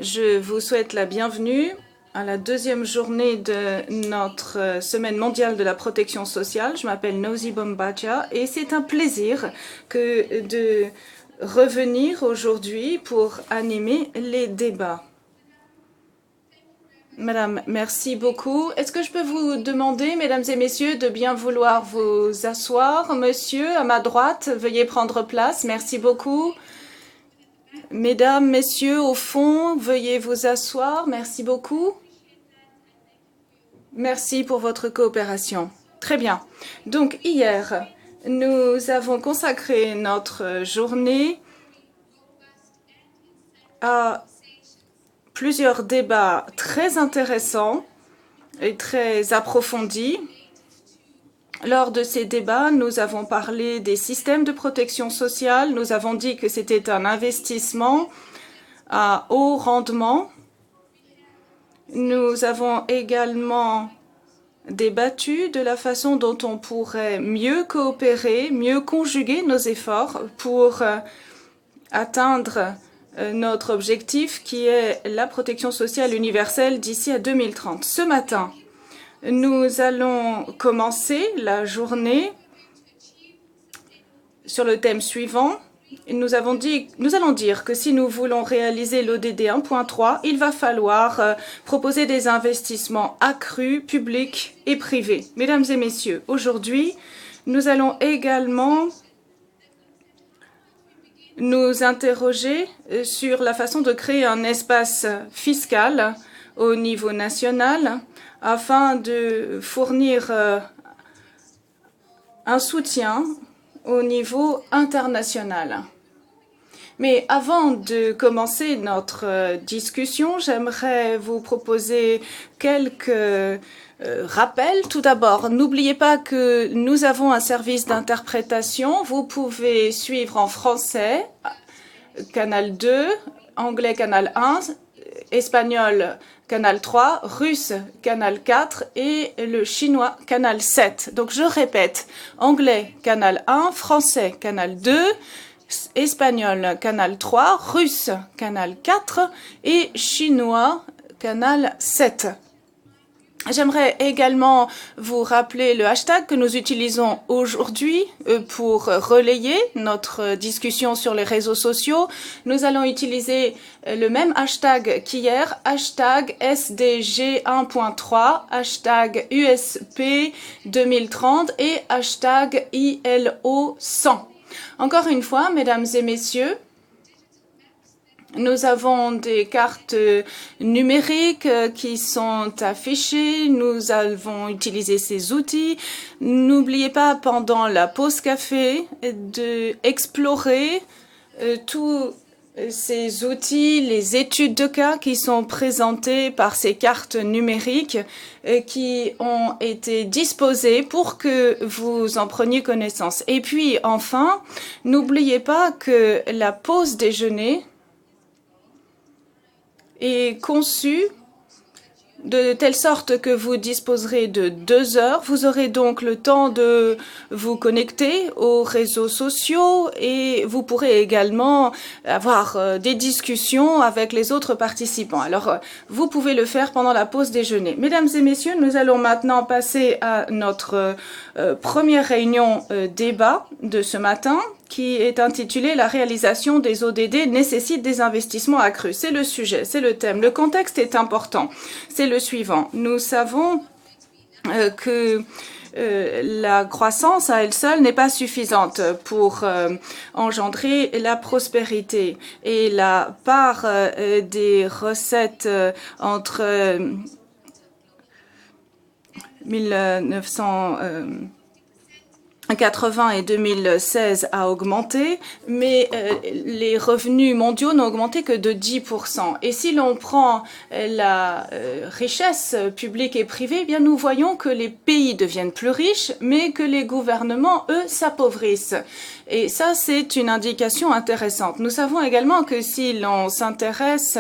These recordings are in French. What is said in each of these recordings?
Je vous souhaite la bienvenue à la deuxième journée de notre semaine mondiale de la protection sociale. Je m'appelle Nosy Bombadia et c'est un plaisir de revenir aujourd'hui pour animer les débats. Madame, merci beaucoup. Est-ce que je peux vous demander, mesdames et messieurs, de bien vouloir vous asseoir? Monsieur, à ma droite, veuillez prendre place. Merci beaucoup. Mesdames, messieurs, au fond, veuillez vous asseoir. Merci beaucoup. Merci pour votre coopération. Très bien. Donc, hier, nous avons consacré notre journée à plusieurs débats très intéressants et très approfondis. Lors de ces débats, nous avons parlé des systèmes de protection sociale. Nous avons dit que c'était un investissement à haut rendement. Nous avons également débattu de la façon dont on pourrait mieux coopérer, mieux conjuguer nos efforts pour atteindre notre objectif qui est la protection sociale universelle d'ici à 2030. Ce matin, nous allons commencer la journée sur le thème suivant. Nous allons dire que si nous voulons réaliser l'ODD 1.3, il va falloir proposer des investissements accrus, publics et privés. Mesdames et messieurs, aujourd'hui, nous allons également nous interroger sur la façon de créer un espace fiscal au niveau national afin de fournir un soutien au niveau international. Mais avant de commencer notre discussion, j'aimerais vous proposer quelques rappels. Tout d'abord, n'oubliez pas que nous avons un service d'interprétation. Vous pouvez suivre en français, canal 2, anglais, canal 1, espagnol, canal 3, russe, canal 4 et le chinois, canal 7. Donc je répète, anglais, canal 1, français, canal 2, espagnol, canal 3, russe, canal 4 et chinois, canal 7. J'aimerais également vous rappeler le hashtag que nous utilisons aujourd'hui pour relayer notre discussion sur les réseaux sociaux. Nous allons utiliser le même hashtag qu'hier, hashtag SDG1.3, hashtag USP 2030 et hashtag ILO 100. Encore une fois, mesdames et messieurs, nous avons des cartes numériques qui sont affichées. Nous avons utilisé ces outils. N'oubliez pas, pendant la pause café, d'explorer tous ces outils, les études de cas qui sont présentées par ces cartes numériques qui ont été disposées pour que vous en preniez connaissance. Et puis, enfin, n'oubliez pas que la pause déjeuner est conçu de telle sorte que vous disposerez de 2 heures. Vous aurez donc le temps de vous connecter aux réseaux sociaux et vous pourrez également avoir des discussions avec les autres participants. Alors, vous pouvez le faire pendant la pause déjeuner. Mesdames et messieurs, nous allons maintenant passer à notre première réunion débat de ce matin, qui est intitulé « La réalisation des ODD nécessite des investissements accrus ». C'est le sujet, c'est le thème. Le contexte est important. C'est le suivant. Nous savons que la croissance à elle seule n'est pas suffisante pour engendrer la prospérité. Et la part des recettes entre 1980 et 2016 a augmenté, mais les revenus mondiaux n'ont augmenté que de 10%. Et si l'on prend la richesse publique et privée, eh bien nous voyons que les pays deviennent plus riches, mais que les gouvernements, eux, s'appauvrissent. Et ça, c'est une indication intéressante. Nous savons également que si l'on s'intéresse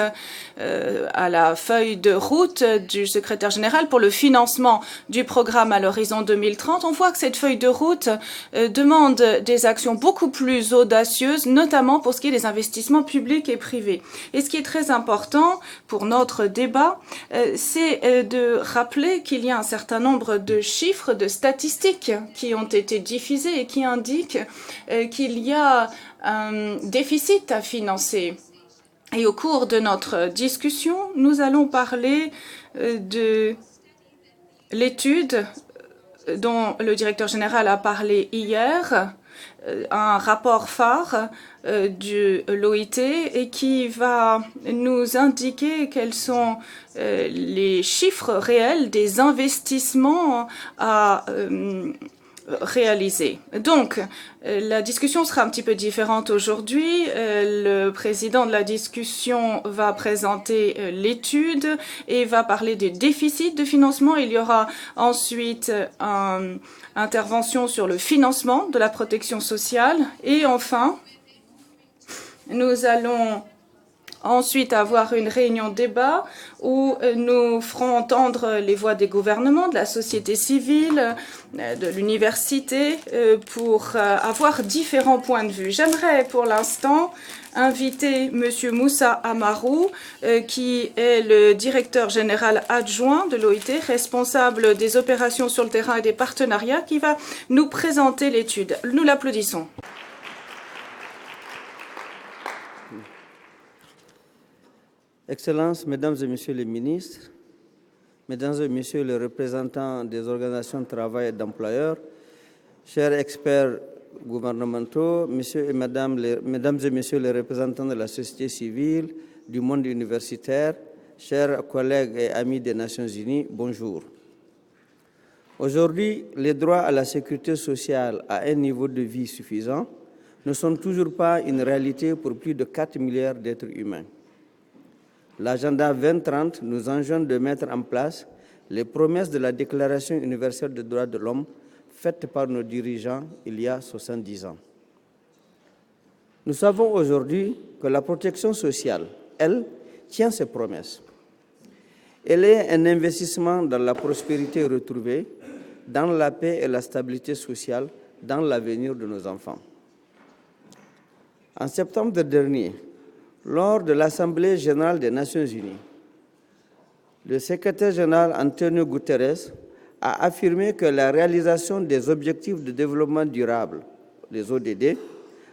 à la feuille de route du secrétaire général pour le financement du programme à l'horizon 2030, on voit que cette feuille de route demande des actions beaucoup plus audacieuses, notamment pour ce qui est des investissements publics et privés. Et ce qui est très important pour notre débat, c'est de rappeler qu'il y a un certain nombre de chiffres, de statistiques qui ont été diffusés et qui indiquent qu'il y a un déficit à financer. Et au cours de notre discussion, nous allons parler de l'étude dont le directeur général a parlé hier, un rapport phare de l'OIT et qui va nous indiquer quels sont les chiffres réels des investissements à réalisé. Donc, la discussion sera un petit peu différente aujourd'hui. Le président de la discussion va présenter l'étude et va parler des déficits de financement. Il y aura ensuite une intervention sur le financement de la protection sociale. Et enfin, nous allons ensuite avoir une réunion débat où nous ferons entendre les voix des gouvernements, de la société civile, de l'université, pour avoir différents points de vue. J'aimerais pour l'instant inviter M. Moussa Amarou, qui est le directeur général adjoint de l'OIT, responsable des opérations sur le terrain et des partenariats, qui va nous présenter l'étude. Nous l'applaudissons. Excellences, Mesdames et Messieurs les ministres, Mesdames et Messieurs les représentants des organisations de travail et d'employeurs, chers experts gouvernementaux, Mesdames et Messieurs les représentants de la société civile, du monde universitaire, chers collègues et amis des Nations Unies, bonjour. Aujourd'hui, les droits à la sécurité sociale à un niveau de vie suffisant ne sont toujours pas une réalité pour plus de 4 milliards d'êtres humains. L'agenda 2030 nous enjoint de mettre en place les promesses de la Déclaration universelle des droits de l'homme faite par nos dirigeants il y a 70 ans. Nous savons aujourd'hui que la protection sociale, elle, tient ses promesses. Elle est un investissement dans la prospérité retrouvée, dans la paix et la stabilité sociale, dans l'avenir de nos enfants. En septembre dernier, lors de l'Assemblée générale des Nations unies, le secrétaire général Antonio Guterres a affirmé que la réalisation des objectifs de développement durable, les ODD,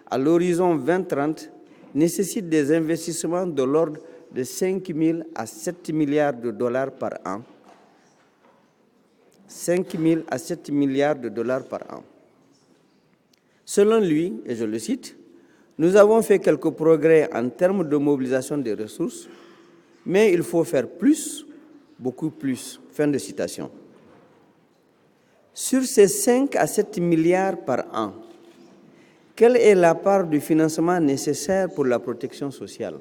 à l'horizon 2030 nécessite des investissements de l'ordre de 5 000 à 7 milliards de dollars par an. 5 000 à 7 milliards de dollars par an. Selon lui, et je le cite, nous avons fait quelques progrès en termes de mobilisation des ressources, mais il faut faire plus, beaucoup plus. Fin de citation. Sur ces 5 à 7 milliards par an, quelle est la part du financement nécessaire pour la protection sociale?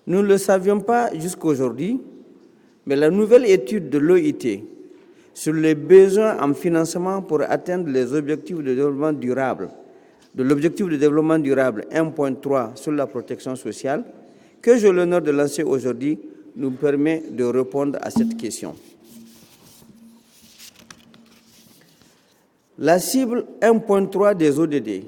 Nous ne le savions pas jusqu'à aujourd'hui, mais la nouvelle étude de l'OIT sur les besoins en financement pour atteindre les objectifs de développement durable, de l'objectif de développement durable 1.3 sur la protection sociale, que j'ai l'honneur de lancer aujourd'hui, nous permet de répondre à cette question. La cible 1.3 des ODD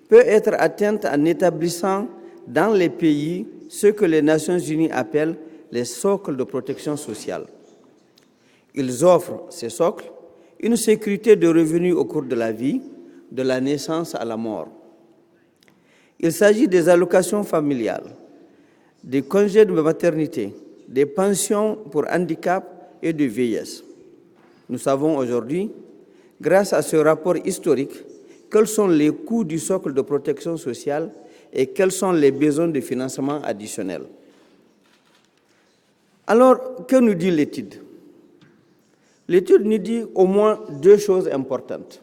peut être atteinte en établissant dans les pays ce que les Nations unies appellent les socles de protection sociale. Ils offrent, ces socles, une sécurité de revenus au cours de la vie, de la naissance à la mort. Il s'agit des allocations familiales, des congés de maternité, des pensions pour handicap et de vieillesse. Nous savons aujourd'hui, grâce à ce rapport historique, quels sont les coûts du socle de protection sociale et quels sont les besoins de financement additionnels. Alors, que nous dit l'étude? L'étude nous dit au moins deux choses importantes.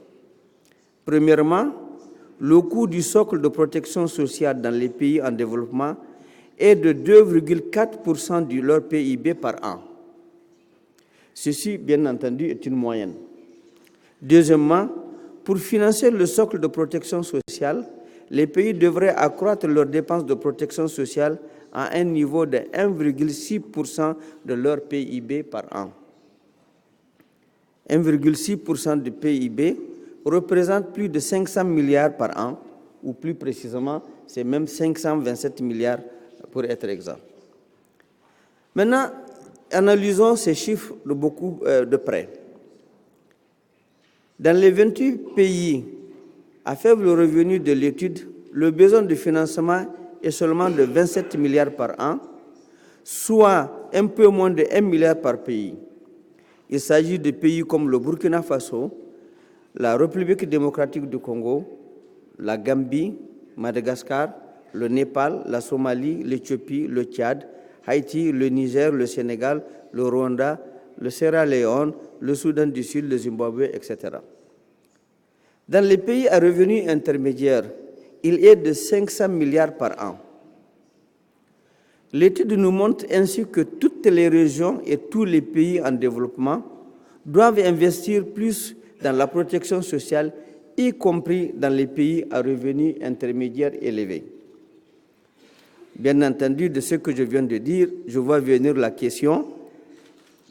Premièrement, le coût du socle de protection sociale dans les pays en développement est de 2,4% de leur PIB par an. Ceci, bien entendu, est une moyenne. Deuxièmement, pour financer le socle de protection sociale, les pays devraient accroître leurs dépenses de protection sociale à un niveau de 1,6% de leur PIB par an. 1,6% du PIB représente plus de 500 milliards par an, ou plus précisément, c'est même 527 milliards pour être exact. Maintenant, analysons ces chiffres de près. Dans les 28 pays à faible revenu de l'étude, le besoin de financement est seulement de 27 milliards par an, soit un peu moins de 1 milliard par pays. Il s'agit de pays comme le Burkina Faso, la République démocratique du Congo, la Gambie, Madagascar, le Népal, la Somalie, l'Éthiopie, le Tchad, Haïti, le Niger, le Sénégal, le Rwanda, le Sierra Leone, le Soudan du Sud, le Zimbabwe, etc. Dans les pays à revenus intermédiaires, il est de 500 milliards par an. L'étude nous montre ainsi que toutes les régions et tous les pays en développement doivent investir plus dans la protection sociale, y compris dans les pays à revenus intermédiaires élevés. Bien entendu, de ce que je viens de dire, je vois venir la question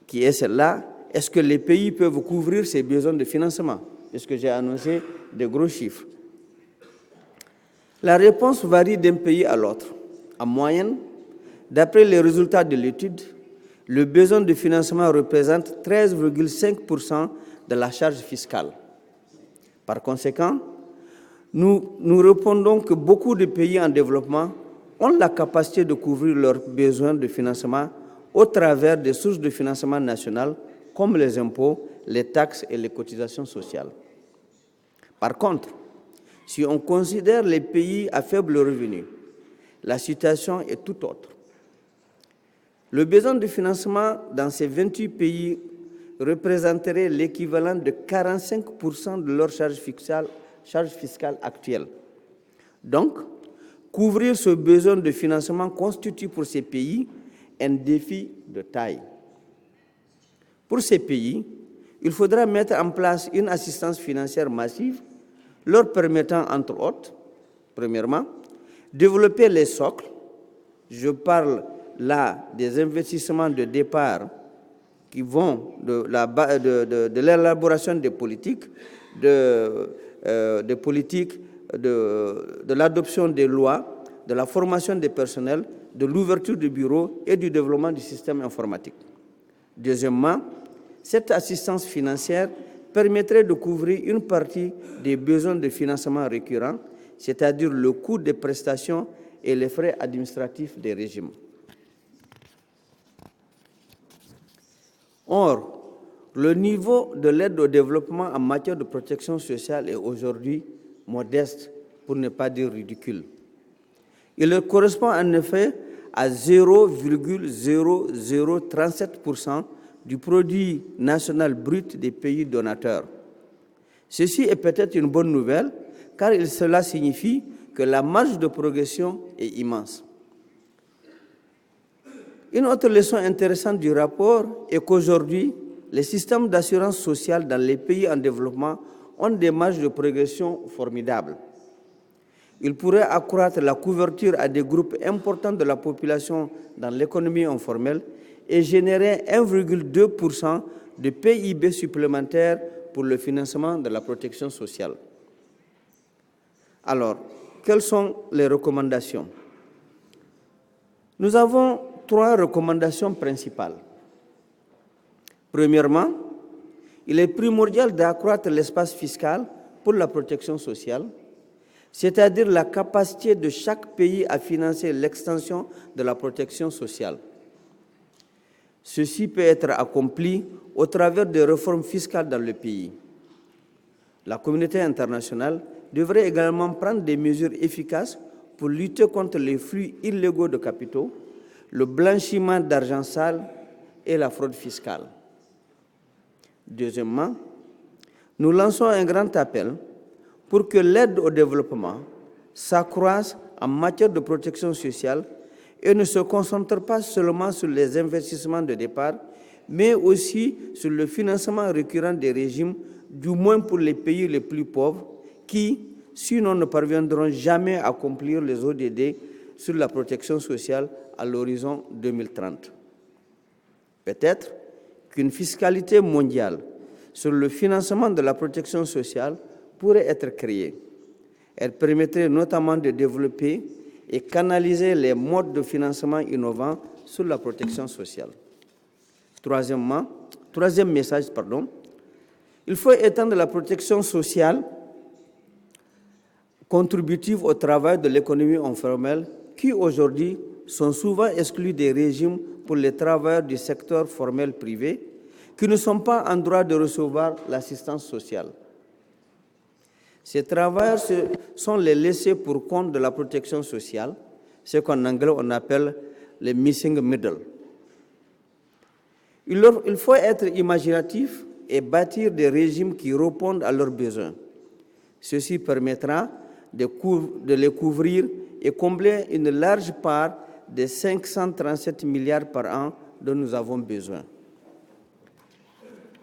qui est celle-là: est-ce que les pays peuvent couvrir ces besoins de financement? Est-ce que j'ai annoncé de gros chiffres? La réponse varie d'un pays à l'autre. En moyenne, d'après les résultats de l'étude, le besoin de financement représente 13,5% de la charge fiscale. Par conséquent, nous répondons que beaucoup de pays en développement ont la capacité de couvrir leurs besoins de financement au travers des sources de financement nationales comme les impôts, les taxes et les cotisations sociales. Par contre, si on considère les pays à faible revenu, la situation est tout autre. Le besoin de financement dans ces 28 pays représenterait l'équivalent de 45% de leur charge fiscale actuelle. Donc, couvrir ce besoin de financement constitue pour ces pays un défi de taille. Pour ces pays, il faudra mettre en place une assistance financière massive leur permettant, entre autres, premièrement, développer les socles. Je parle là des investissements de départ qui vont de l'élaboration des politiques, de l'adoption des lois, de la formation des personnels, de l'ouverture du bureau et du développement du système informatique. Deuxièmement, cette assistance financière permettrait de couvrir une partie des besoins de financement récurrents, c'est-à-dire le coût des prestations et les frais administratifs des régimes. Or, le niveau de l'aide au développement en matière de protection sociale est aujourd'hui modeste, pour ne pas dire ridicule. Il correspond en effet à 0,0037% du produit national brut des pays donateurs. Ceci est peut-être une bonne nouvelle, car cela signifie que la marge de progression est immense. Une autre leçon intéressante du rapport est qu'aujourd'hui, les systèmes d'assurance sociale dans les pays en développement ont des marges de progression formidables. Ils pourraient accroître la couverture à des groupes importants de la population dans l'économie informelle et générer 1,2% de PIB supplémentaire pour le financement de la protection sociale. Alors, quelles sont les recommandations? Nous avons 3 recommandations principales. Premièrement, il est primordial d'accroître l'espace fiscal pour la protection sociale, c'est-à-dire la capacité de chaque pays à financer l'extension de la protection sociale. Ceci peut être accompli au travers des réformes fiscales dans le pays. La communauté internationale devrait également prendre des mesures efficaces pour lutter contre les flux illégaux de capitaux, le blanchiment d'argent sale et la fraude fiscale. Deuxièmement, nous lançons un grand appel pour que l'aide au développement s'accroisse en matière de protection sociale et ne se concentre pas seulement sur les investissements de départ, mais aussi sur le financement récurrent des régimes, du moins pour les pays les plus pauvres, qui, sinon, ne parviendront jamais à accomplir les ODD sur la protection sociale à l'horizon 2030. Peut-être qu'une fiscalité mondiale sur le financement de la protection sociale pourrait être créée. Elle permettrait notamment de développer et canaliser les modes de financement innovants sur la protection sociale. Troisième message, il faut étendre la protection sociale contributive au travail de l'économie informelle qui, aujourd'hui, sont souvent exclus des régimes pour les travailleurs du secteur formel privé qui ne sont pas en droit de recevoir l'assistance sociale. Ces travailleurs sont les laissés pour compte de la protection sociale, ce qu'en anglais on appelle les missing middle. Il faut être imaginatif et bâtir des régimes qui répondent à leurs besoins. Ceci permettra de les couvrir et combler une large part des 537 milliards par an dont nous avons besoin.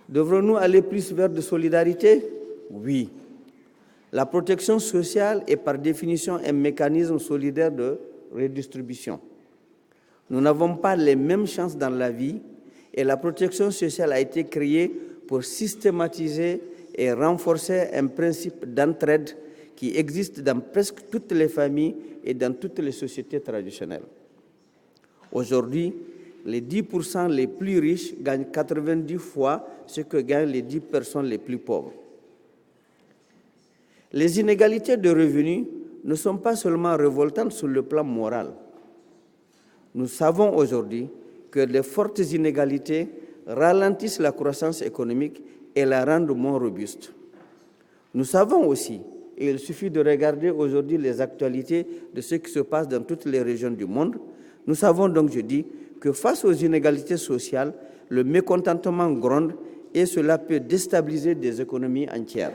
Devrons-nous aller plus vers de solidarité? Oui. La protection sociale est par définition un mécanisme solidaire de redistribution. Nous n'avons pas les mêmes chances dans la vie et la protection sociale a été créée pour systématiser et renforcer un principe d'entraide qui existe dans presque toutes les familles et dans toutes les sociétés traditionnelles. Aujourd'hui, les 10% les plus riches gagnent 90 fois ce que gagnent les 10 personnes les plus pauvres. Les inégalités de revenus ne sont pas seulement révoltantes sur le plan moral. Nous savons aujourd'hui que les fortes inégalités ralentissent la croissance économique et la rendent moins robuste. Nous savons aussi, et il suffit de regarder aujourd'hui les actualités de ce qui se passe dans toutes les régions du monde, nous savons donc, je dis, que face aux inégalités sociales, le mécontentement gronde et cela peut déstabiliser des économies entières.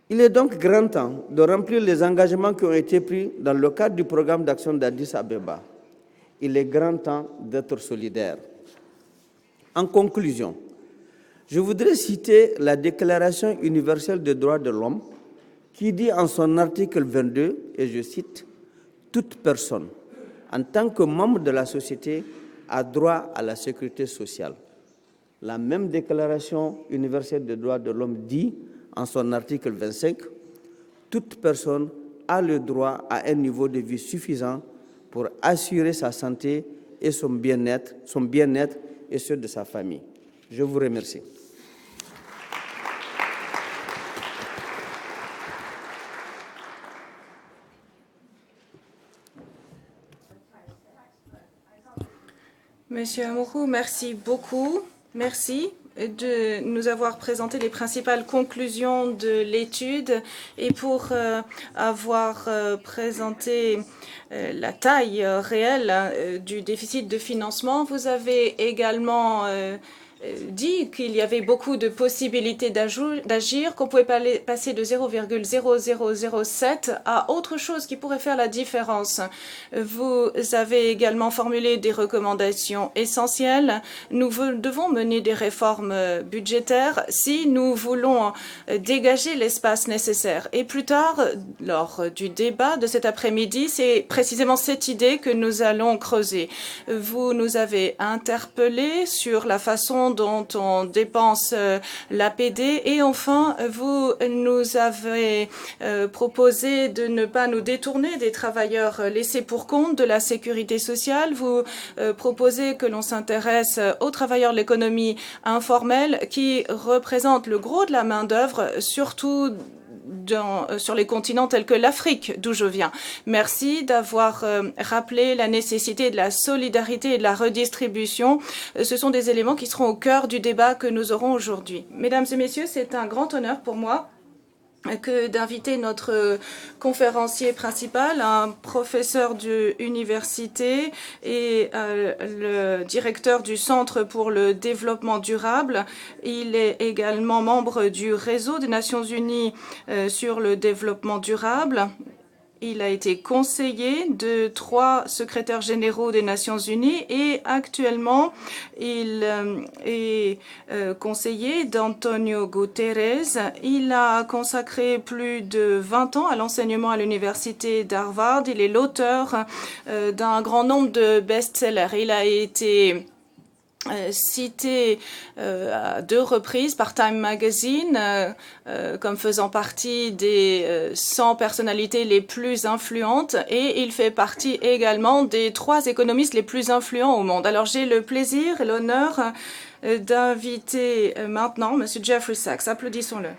Il est donc grand temps de remplir les engagements qui ont été pris dans le cadre du programme d'action d'Addis Abeba. Il est grand temps d'être solidaire. En conclusion, je voudrais citer la Déclaration universelle des droits de l'homme qui dit en son article 22, et je cite, « Toute personne, en tant que membre de la société, a droit à la sécurité sociale. » La même Déclaration universelle des droits de l'homme dit en son article 25, « Toute personne a le droit à un niveau de vie suffisant pour assurer sa santé et son bien-être et ceux de sa famille. » Je vous remercie. Monsieur Amourou, merci beaucoup. Merci de nous avoir présenté les principales conclusions de l'étude et pour avoir présenté la taille réelle du déficit de financement. Vous avez également dit qu'il y avait beaucoup de possibilités d'agir, qu'on pouvait passer de 0,0007 à autre chose qui pourrait faire la différence. Vous avez également formulé des recommandations essentielles. Nous devons mener des réformes budgétaires si nous voulons dégager l'espace nécessaire. Et plus tard, lors du débat de cet après-midi, c'est précisément cette idée que nous allons creuser. Vous nous avez interpellés sur la façon dont on dépense l'APD et enfin vous nous avez proposé de ne pas nous détourner des travailleurs laissés pour compte de la sécurité sociale. Vous proposez que l'on s'intéresse aux travailleurs de l'économie informelle qui représentent le gros de la main-d'œuvre, surtout sur les continents tels que l'Afrique, d'où je viens. Merci d'avoir rappelé la nécessité de la solidarité et de la redistribution. Ce sont des éléments qui seront au cœur du débat que nous aurons aujourd'hui. Mesdames et messieurs, c'est un grand honneur pour moi que d'inviter notre conférencier principal, un professeur d'université et le directeur du Centre pour le développement durable. Il est également membre du réseau des Nations Unies sur le développement durable. Il a été conseiller de 3 secrétaires généraux des Nations Unies et actuellement il est conseiller d'Antonio Guterres. Il a consacré plus de 20 ans à l'enseignement à l'université d'Harvard. Il est l'auteur d'un grand nombre de best-sellers. Il a été cité à 2 reprises par Time Magazine comme faisant partie des 100 personnalités les plus influentes et il fait partie également des 3 économistes les plus influents au monde. Alors j'ai le plaisir et l'honneur d'inviter maintenant M. Jeffrey Sachs. Applaudissons-le.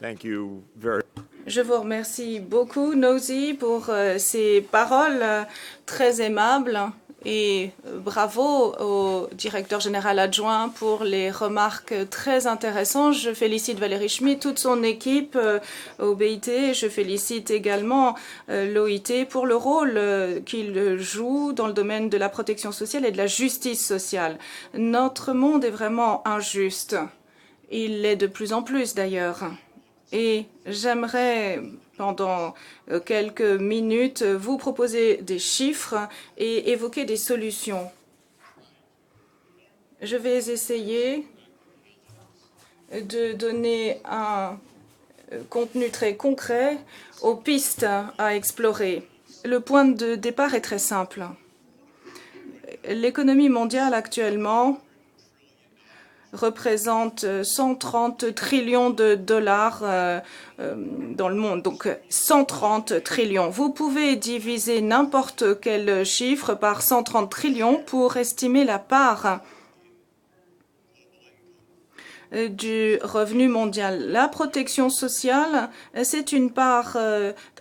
Thank you very Je vous remercie beaucoup, Nosy, pour ces paroles très aimables et bravo au directeur général adjoint pour les remarques très intéressantes. Je félicite Valérie Schmidt, toute son équipe au BIT. Je félicite également l'OIT pour le rôle qu'il joue dans le domaine de la protection sociale et de la justice sociale. Notre monde est vraiment injuste. Il l'est de plus en plus d'ailleurs. Et j'aimerais, pendant quelques minutes, vous proposer des chiffres et évoquer des solutions. Je vais essayer de donner un contenu très concret aux pistes à explorer. Le point de départ est très simple. L'économie mondiale actuellement représente 130 trillions de dollars dans le monde. Donc 130 trillions. Vous pouvez diviser n'importe quel chiffre par 130 trillions pour estimer la part du revenu mondial. La protection sociale, c'est une part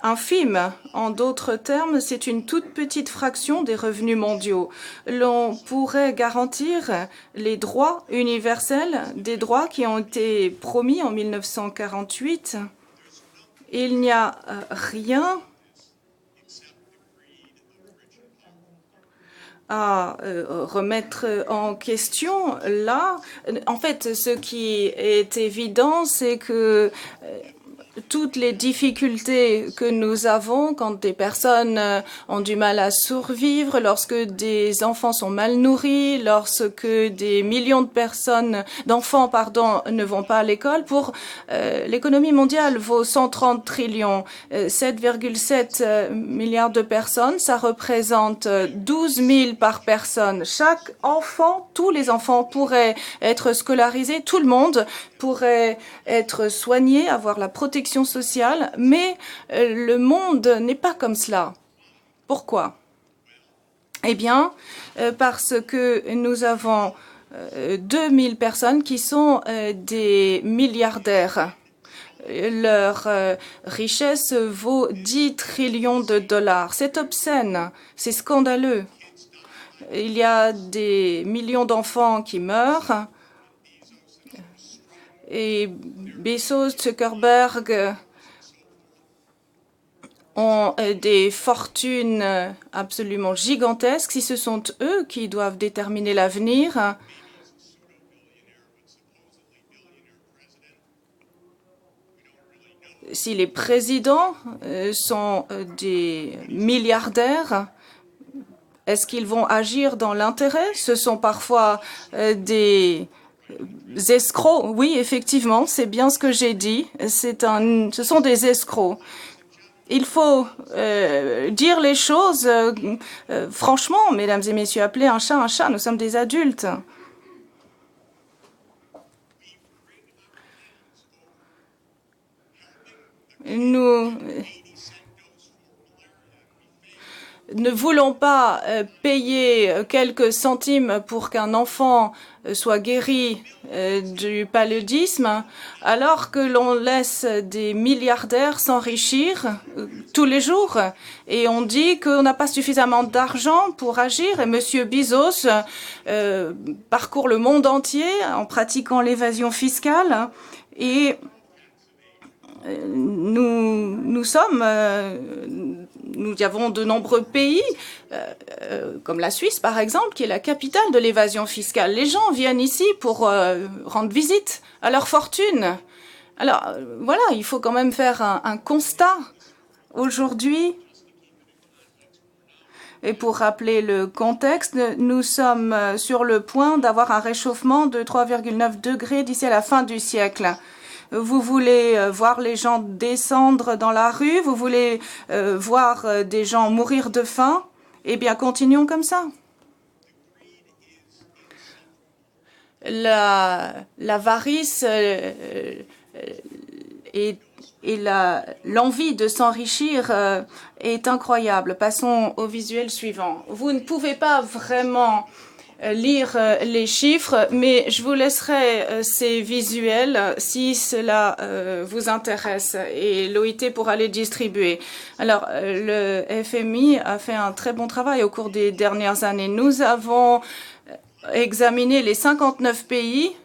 infime. En d'autres termes, c'est une toute petite fraction des revenus mondiaux. L'on pourrait garantir les droits universels, des droits qui ont été promis en 1948. Il n'y a rien à remettre en question là. En fait, ce qui est évident, c'est que toutes les difficultés que nous avons quand des personnes ont du mal à survivre, lorsque des enfants sont mal nourris, lorsque des millions de d'enfants, ne vont pas à l'école. Pour l'économie mondiale vaut 130 trillions, 7,7 milliards de personnes, ça représente 12 000 par personne. Chaque enfant, tous les enfants pourraient être scolarisés, tout le monde pourrait être soigné, avoir la protection sociale, mais le monde n'est pas comme cela. Pourquoi? Eh bien, parce que nous avons 2000 personnes qui sont des milliardaires. Leur richesse vaut 10 trillions de dollars. C'est obscène, c'est scandaleux. Il y a des millions d'enfants qui meurent. Et Bezos, Zuckerberg ont des fortunes absolument gigantesques. Si ce sont eux qui doivent déterminer l'avenir, si les présidents sont des milliardaires, est-ce qu'ils vont agir dans l'intérêt? Ce sont parfois des escrocs. Oui, effectivement, c'est bien ce que j'ai dit. Ce sont des escrocs. Il faut dire les choses franchement, mesdames et messieurs. Appelez un chat, nous sommes des adultes. Nous ne voulons pas payer quelques centimes pour qu'un enfant soit guéri du paludisme, alors que l'on laisse des milliardaires s'enrichir tous les jours. Et on dit qu'on n'a pas suffisamment d'argent pour agir. Et M. Bezos parcourt le monde entier en pratiquant l'évasion fiscale. Et nous avons de nombreux pays, comme la Suisse par exemple, qui est la capitale de l'évasion fiscale. Les gens viennent ici pour rendre visite à leur fortune. Alors voilà, il faut quand même faire un constat aujourd'hui. Et pour rappeler le contexte, nous sommes sur le point d'avoir un réchauffement de 3,9 degrés d'ici à la fin du siècle. Vous voulez voir les gens descendre dans la rue? Vous voulez voir des gens mourir de faim? Eh bien, continuons comme ça. L'avarice et l'envie de s'enrichir est incroyable. Passons au visuel suivant. Vous ne pouvez pas vraiment lire les chiffres, mais je vous laisserai ces visuels si cela vous intéresse et l'OIT pourra les distribuer. Alors, le FMI a fait un très bon travail au cours des dernières années. Nous avons examiner les 59 pays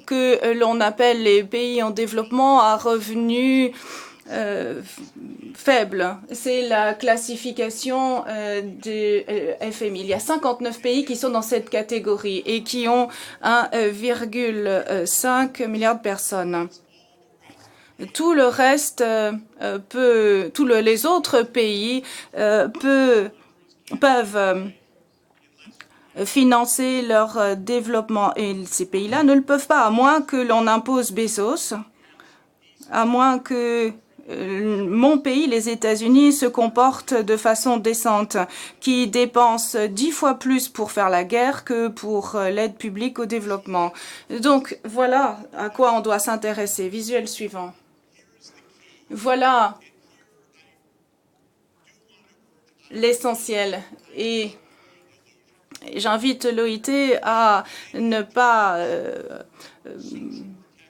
que l'on appelle les pays en développement à revenus faibles. C'est la classification du FMI. Il y a 59 pays qui sont dans cette catégorie et qui ont 1,5 milliard de personnes. Tout le reste les autres pays peuvent financer leur développement. Et ces pays-là ne le peuvent pas, à moins que l'on impose Bezos, à moins que mon pays, les États-Unis, se comporte de façon décente, qui dépense 10 fois plus pour faire la guerre que pour l'aide publique au développement. Donc, voilà à quoi on doit s'intéresser. Visuel suivant. Voilà l'essentiel. Et j'invite l'OIT à ne pas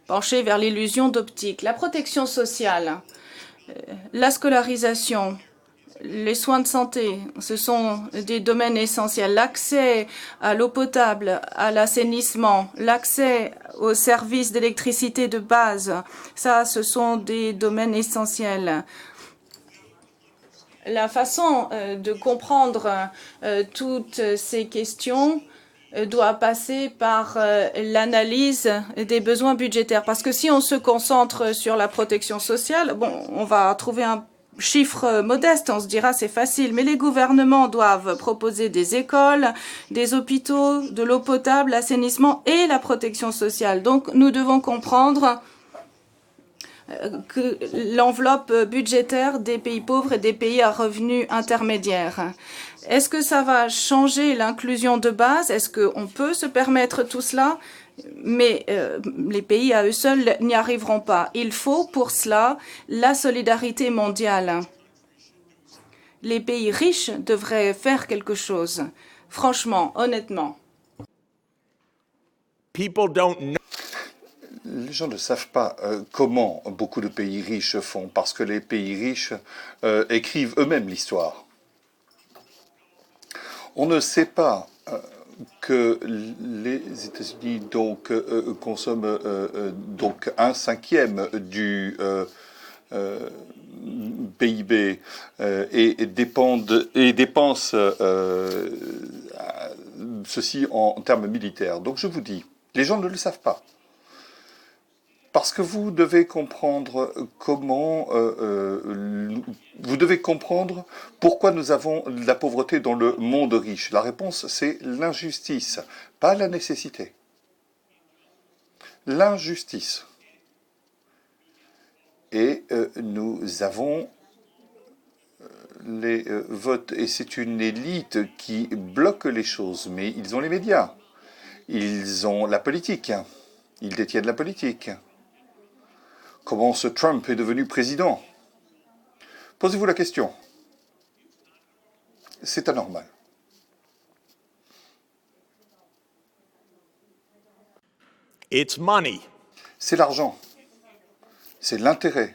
pencher vers l'illusion d'optique. La protection sociale, la scolarisation, les soins de santé, ce sont des domaines essentiels. L'accès à l'eau potable, à l'assainissement, l'accès aux services d'électricité de base, ça, ce sont des domaines essentiels. La façon de comprendre toutes ces questions doit passer par l'analyse des besoins budgétaires. Parce que si on se concentre sur la protection sociale, bon, on va trouver un chiffre modeste, on se dira c'est facile, mais les gouvernements doivent proposer des écoles, des hôpitaux, de l'eau potable, l'assainissement et la protection sociale. Donc nous devons comprendre que l'enveloppe budgétaire des pays pauvres et des pays à revenus intermédiaires. Est-ce que ça va changer l'inclusion de base? Est-ce qu'on peut se permettre tout cela? Mais les pays à eux seuls n'y arriveront pas. Il faut pour cela la solidarité mondiale. Les pays riches devraient faire quelque chose. Franchement, honnêtement. People don't know. Les gens ne savent pas comment beaucoup de pays riches font, parce que les pays riches écrivent eux-mêmes l'histoire. On ne sait pas que les États-Unis donc consomment donc 1/5 du PIB et dépensent ceci en termes militaires. Donc je vous dis, les gens ne le savent pas. Parce que vous devez comprendre comment, vous devez comprendre pourquoi nous avons de la pauvreté dans le monde riche. La réponse, c'est l'injustice, pas la nécessité. L'injustice. Et nous avons les votes, et c'est une élite qui bloque les choses, mais ils ont les médias, ils ont la politique, ils détiennent la politique. Comment ce Trump est devenu président? Posez-vous la question. C'est anormal. It's money. C'est l'argent. C'est l'intérêt.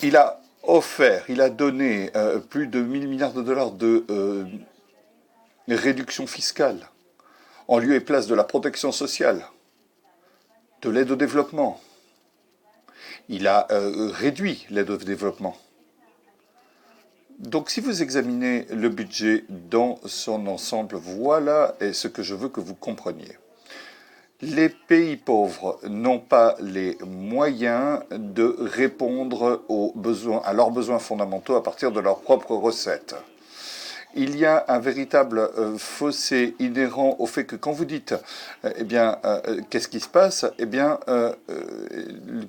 Il a offert, il a donné plus de 1 000 milliards de dollars de réduction fiscale, en lieu et place de la protection sociale, de l'aide au développement. Il a réduit l'aide au développement. Donc si vous examinez le budget dans son ensemble, voilà ce que je veux que vous compreniez. Les pays pauvres n'ont pas les moyens de répondre aux besoins, à leurs besoins fondamentaux à partir de leurs propres recettes. il y a un véritable fossé inhérent au fait que quand vous dites, eh bien, qu'est-ce qui se passe? Eh bien,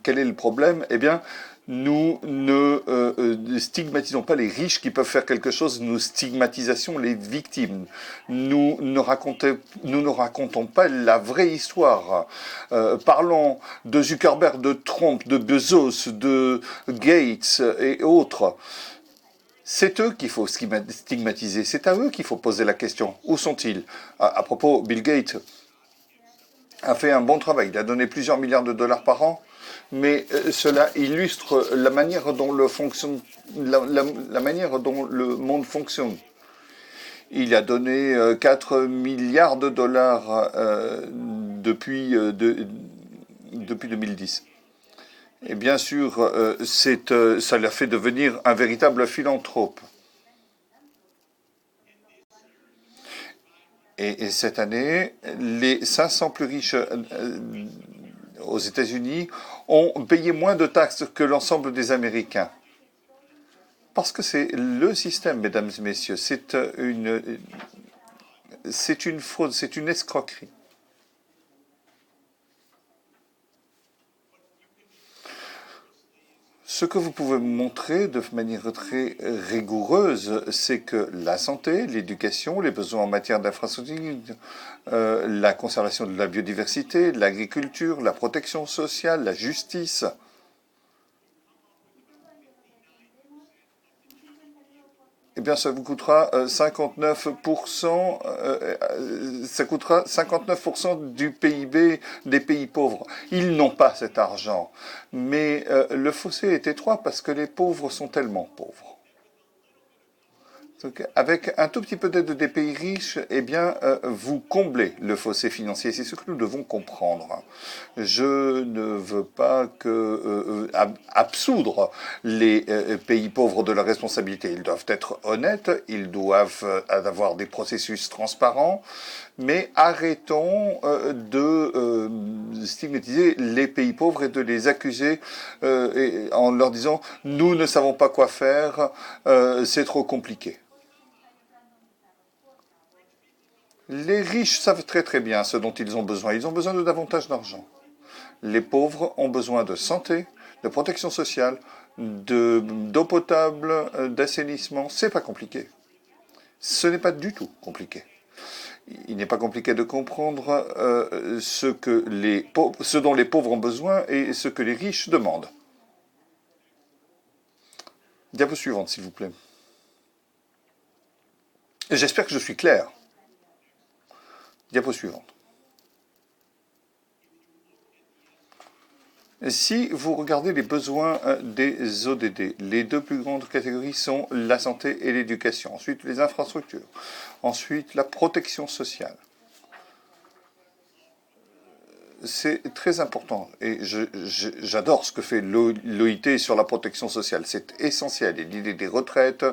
quel est le problème? Eh bien, nous ne stigmatisons pas les riches qui peuvent faire quelque chose, nous stigmatisons les victimes. Nous ne racontons pas la vraie histoire. Parlons de Zuckerberg, de Trump, de Bezos, de Gates et autres. C'est eux qu'il faut stigmatiser, c'est à eux qu'il faut poser la question. Où sont-ils? À propos, Bill Gates a fait un bon travail, il a donné plusieurs milliards de dollars par an, mais cela illustre la manière dont la manière dont le monde fonctionne. Il a donné 4 milliards de dollars depuis 2010. Et bien sûr, ça l'a fait devenir un véritable philanthrope. Et cette année, les 500 plus riches aux États-Unis ont payé moins de taxes que l'ensemble des Américains. Parce que c'est le système, mesdames et messieurs. C'est une fraude, c'est une escroquerie. Ce que vous pouvez montrer de manière très rigoureuse, c'est que la santé, l'éducation, les besoins en matière d'infrastructure, la conservation de la biodiversité, l'agriculture, la protection sociale, la justice, eh bien, ça vous coûtera 59%, ça coûtera 59% du PIB des pays pauvres. Ils n'ont pas cet argent. Mais le fossé est étroit parce que les pauvres sont tellement pauvres. Donc, avec un tout petit peu d'aide des pays riches, eh bien, vous comblez le fossé financier. C'est ce que nous devons comprendre. Je ne veux pas absoudre les pays pauvres de leur responsabilité. Ils doivent être honnêtes, ils doivent avoir des processus transparents, mais arrêtons de stigmatiser les pays pauvres et de les accuser en leur disant « nous ne savons pas quoi faire, c'est trop compliqué ». Les riches savent très très bien ce dont ils ont besoin. Ils ont besoin de davantage d'argent. Les pauvres ont besoin de santé, de protection sociale, d'eau potable, d'assainissement. C'est pas compliqué. Ce n'est pas du tout compliqué. Il n'est pas compliqué de comprendre ce dont les pauvres ont besoin et ce que les riches demandent. Diapo suivante, s'il vous plaît. J'espère que je suis clair. Diapo suivante. Si vous regardez les besoins des ODD, les deux plus grandes catégories sont la santé et l'éducation. Ensuite, les infrastructures. Ensuite, la protection sociale. C'est très important et j'adore ce que fait l'OIT sur la protection sociale. C'est essentiel. Et l'idée des retraites,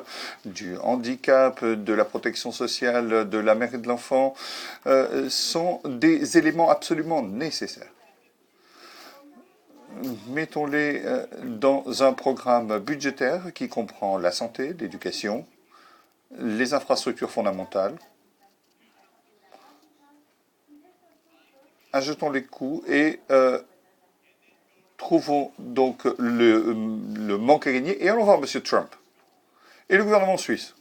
du handicap, de la protection sociale, de la mère et de l'enfant sont des éléments absolument nécessaires. Mettons-les dans un programme budgétaire qui comprend la santé, l'éducation, les infrastructures fondamentales. Ajoutons les coûts et trouvons donc le manque à gagner et allons voir M. Trump et le gouvernement suisse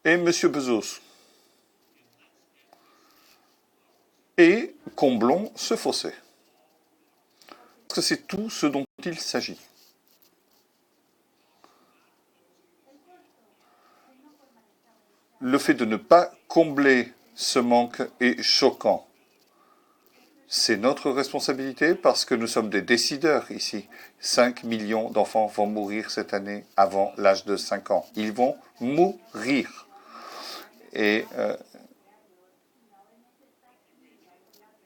et M. Bezos et comblons ce fossé. Parce que c'est tout ce dont il s'agit. Le fait de ne pas combler ce manque est choquant. C'est notre responsabilité parce que nous sommes des décideurs ici. 5 millions d'enfants vont mourir cette année avant l'âge de 5 ans. Ils vont mourir. Et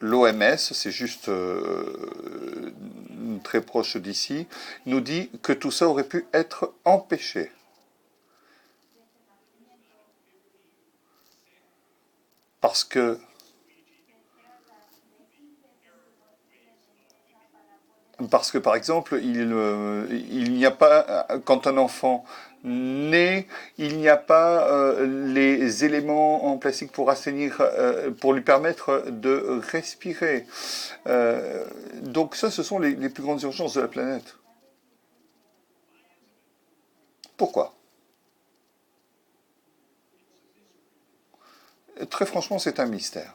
l'OMS, c'est juste très proche d'ici, nous dit que tout ça aurait pu être empêché. Parce que Parce que, par exemple, il n'y a pas, quand un enfant naît, il n'y a pas les éléments en plastique pour assainir, pour lui permettre de respirer. Donc ça, ce sont les plus grandes urgences de la planète. Pourquoi? Très franchement, c'est un mystère.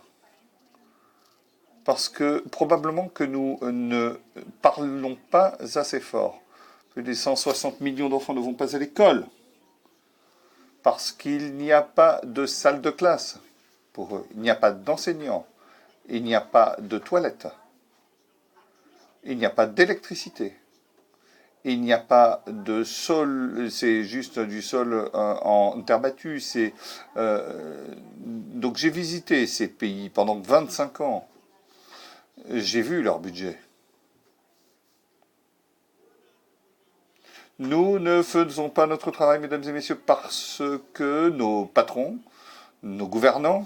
Parce que probablement que nous ne parlons pas assez fort. Que les 160 millions d'enfants ne vont pas à l'école. Parce qu'il n'y a pas de salle de classe pour eux. Il n'y a pas d'enseignants. Il n'y a pas de toilettes. Il n'y a pas d'électricité. Il n'y a pas de sol, c'est juste du sol en terre battue. Donc j'ai visité ces pays pendant 25 ans. J'ai vu leur budget. Nous ne faisons pas notre travail, mesdames et messieurs, parce que nos patrons, nos gouvernants,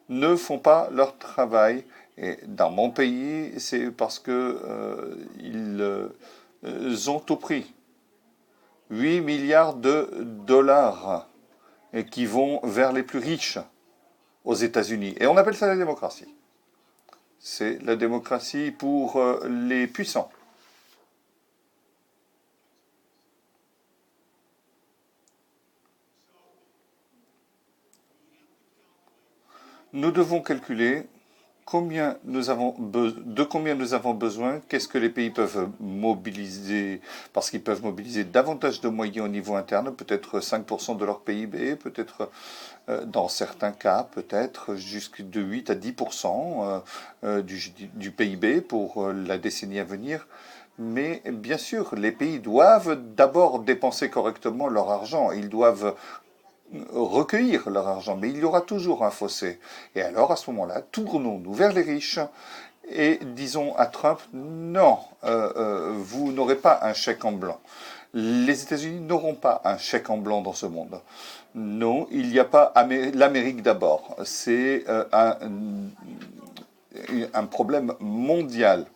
ne font pas leur travail. Et dans mon pays, c'est parce que ils ont tout pris. 8 milliards de dollars et qui vont vers les plus riches aux États-Unis. Et on appelle ça la démocratie. C'est la démocratie pour les puissants. Nous devons calculer combien de combien nous avons besoin, qu'est-ce que les pays peuvent mobiliser, parce qu'ils peuvent mobiliser davantage de moyens au niveau interne, peut-être 5% de leur PIB, peut-être dans certains cas, peut-être jusqu'à de 8 à 10% du PIB pour la décennie à venir. Mais bien sûr, les pays doivent d'abord dépenser correctement leur argent. Ils doivent recueillir leur argent, mais il y aura toujours un fossé. Et alors, à ce moment-là, tournons-nous vers les riches et disons à Trump, non, vous n'aurez pas un chèque en blanc. Les États-Unis n'auront pas un chèque en blanc dans ce monde. Non, il n'y a pas l'Amérique d'abord. C'est un problème mondial.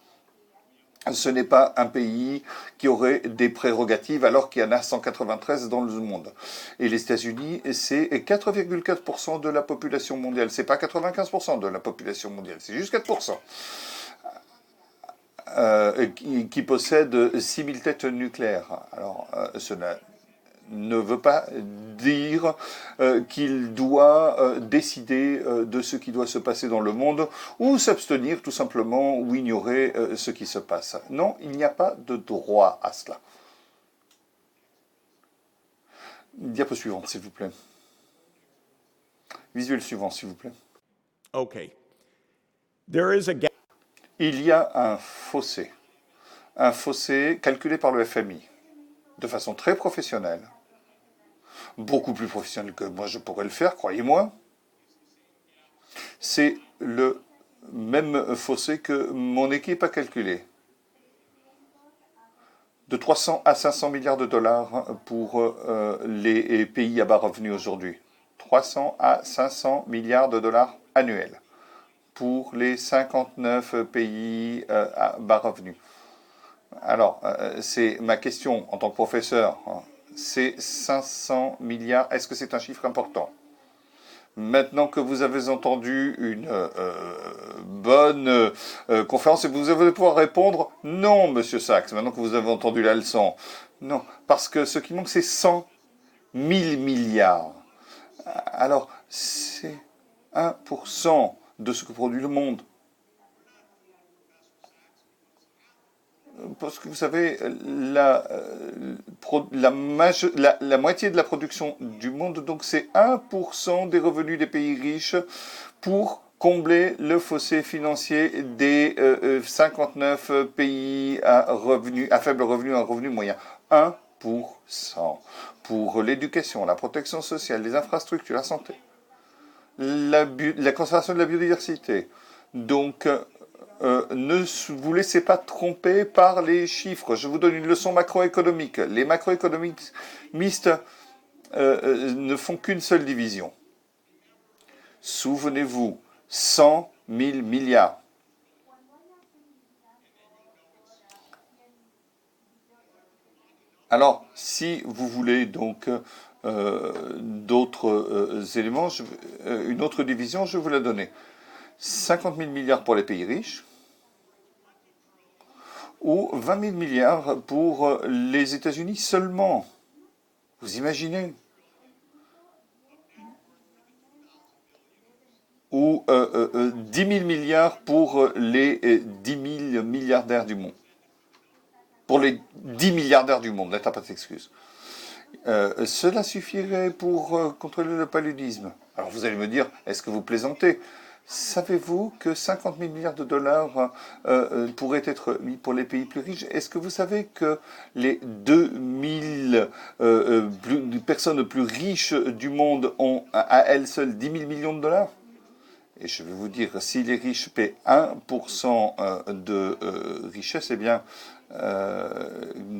Ce n'est pas un pays qui aurait des prérogatives alors qu'il y en a 193 dans le monde. Et les États-Unis, c'est 4,4% de la population mondiale. C'est pas 95% de la population mondiale, c'est juste 4%. Qui possède 6000 têtes nucléaires. Alors, cela ne veut pas dire qu'il doit décider de ce qui doit se passer dans le monde ou s'abstenir tout simplement ou ignorer ce qui se passe. Non, il n'y a pas de droit à cela. Diapo suivante, s'il vous plaît. Visuel suivant, s'il vous plaît. Okay. There is a gap. Il y a un fossé calculé par le FMI de façon très professionnelle, beaucoup plus professionnelle que moi je pourrais le faire, croyez-moi. C'est le même fossé que mon équipe a calculé. De 300 à 500 milliards de dollars pour les pays à bas revenus aujourd'hui. 300 à 500 milliards de dollars annuels pour les 59 pays à bas revenus. Alors, c'est ma question en tant que professeur. C'est 500 milliards. Est-ce que c'est un chiffre important? Maintenant que vous avez entendu une bonne conférence, et vous allez pouvoir répondre non, Monsieur Sachs, maintenant que vous avez entendu la leçon. Non, parce que ce qui manque, c'est 100 000 milliards. Alors, c'est 1% de ce que produit le monde. Parce que vous savez, la moitié de la production du monde, donc c'est 1% des revenus des pays riches pour combler le fossé financier des 59 pays à faible revenu, à revenu moyen. 1% pour l'éducation, la protection sociale, les infrastructures, la santé, la conservation de la biodiversité. Donc, ne vous laissez pas tromper par les chiffres. Je vous donne une leçon macroéconomique. Les macroéconomistes ne font qu'une seule division. Souvenez-vous, 100 000 milliards. Alors, si vous voulez donc d'autres éléments, une autre division, je vais vous la donner. 50 000 milliards pour les pays riches ou 20 000 milliards pour les États-Unis seulement. Vous imaginez? Ou 10 000 milliards pour les 10 000 milliardaires du monde. Pour les 10 milliardaires du monde, là, t'as pas d'excuse. Cela suffirait pour contrôler le paludisme. Alors vous allez me dire, est-ce que vous plaisantez? Savez-vous que 50 000 milliards de dollars pourraient être mis pour les pays plus riches? Est-ce que vous savez que les 2000 personnes plus riches du monde ont à elles seules 10 000 millions de dollars? Et je vais vous dire, si les riches paient 1% de richesse, eh bien,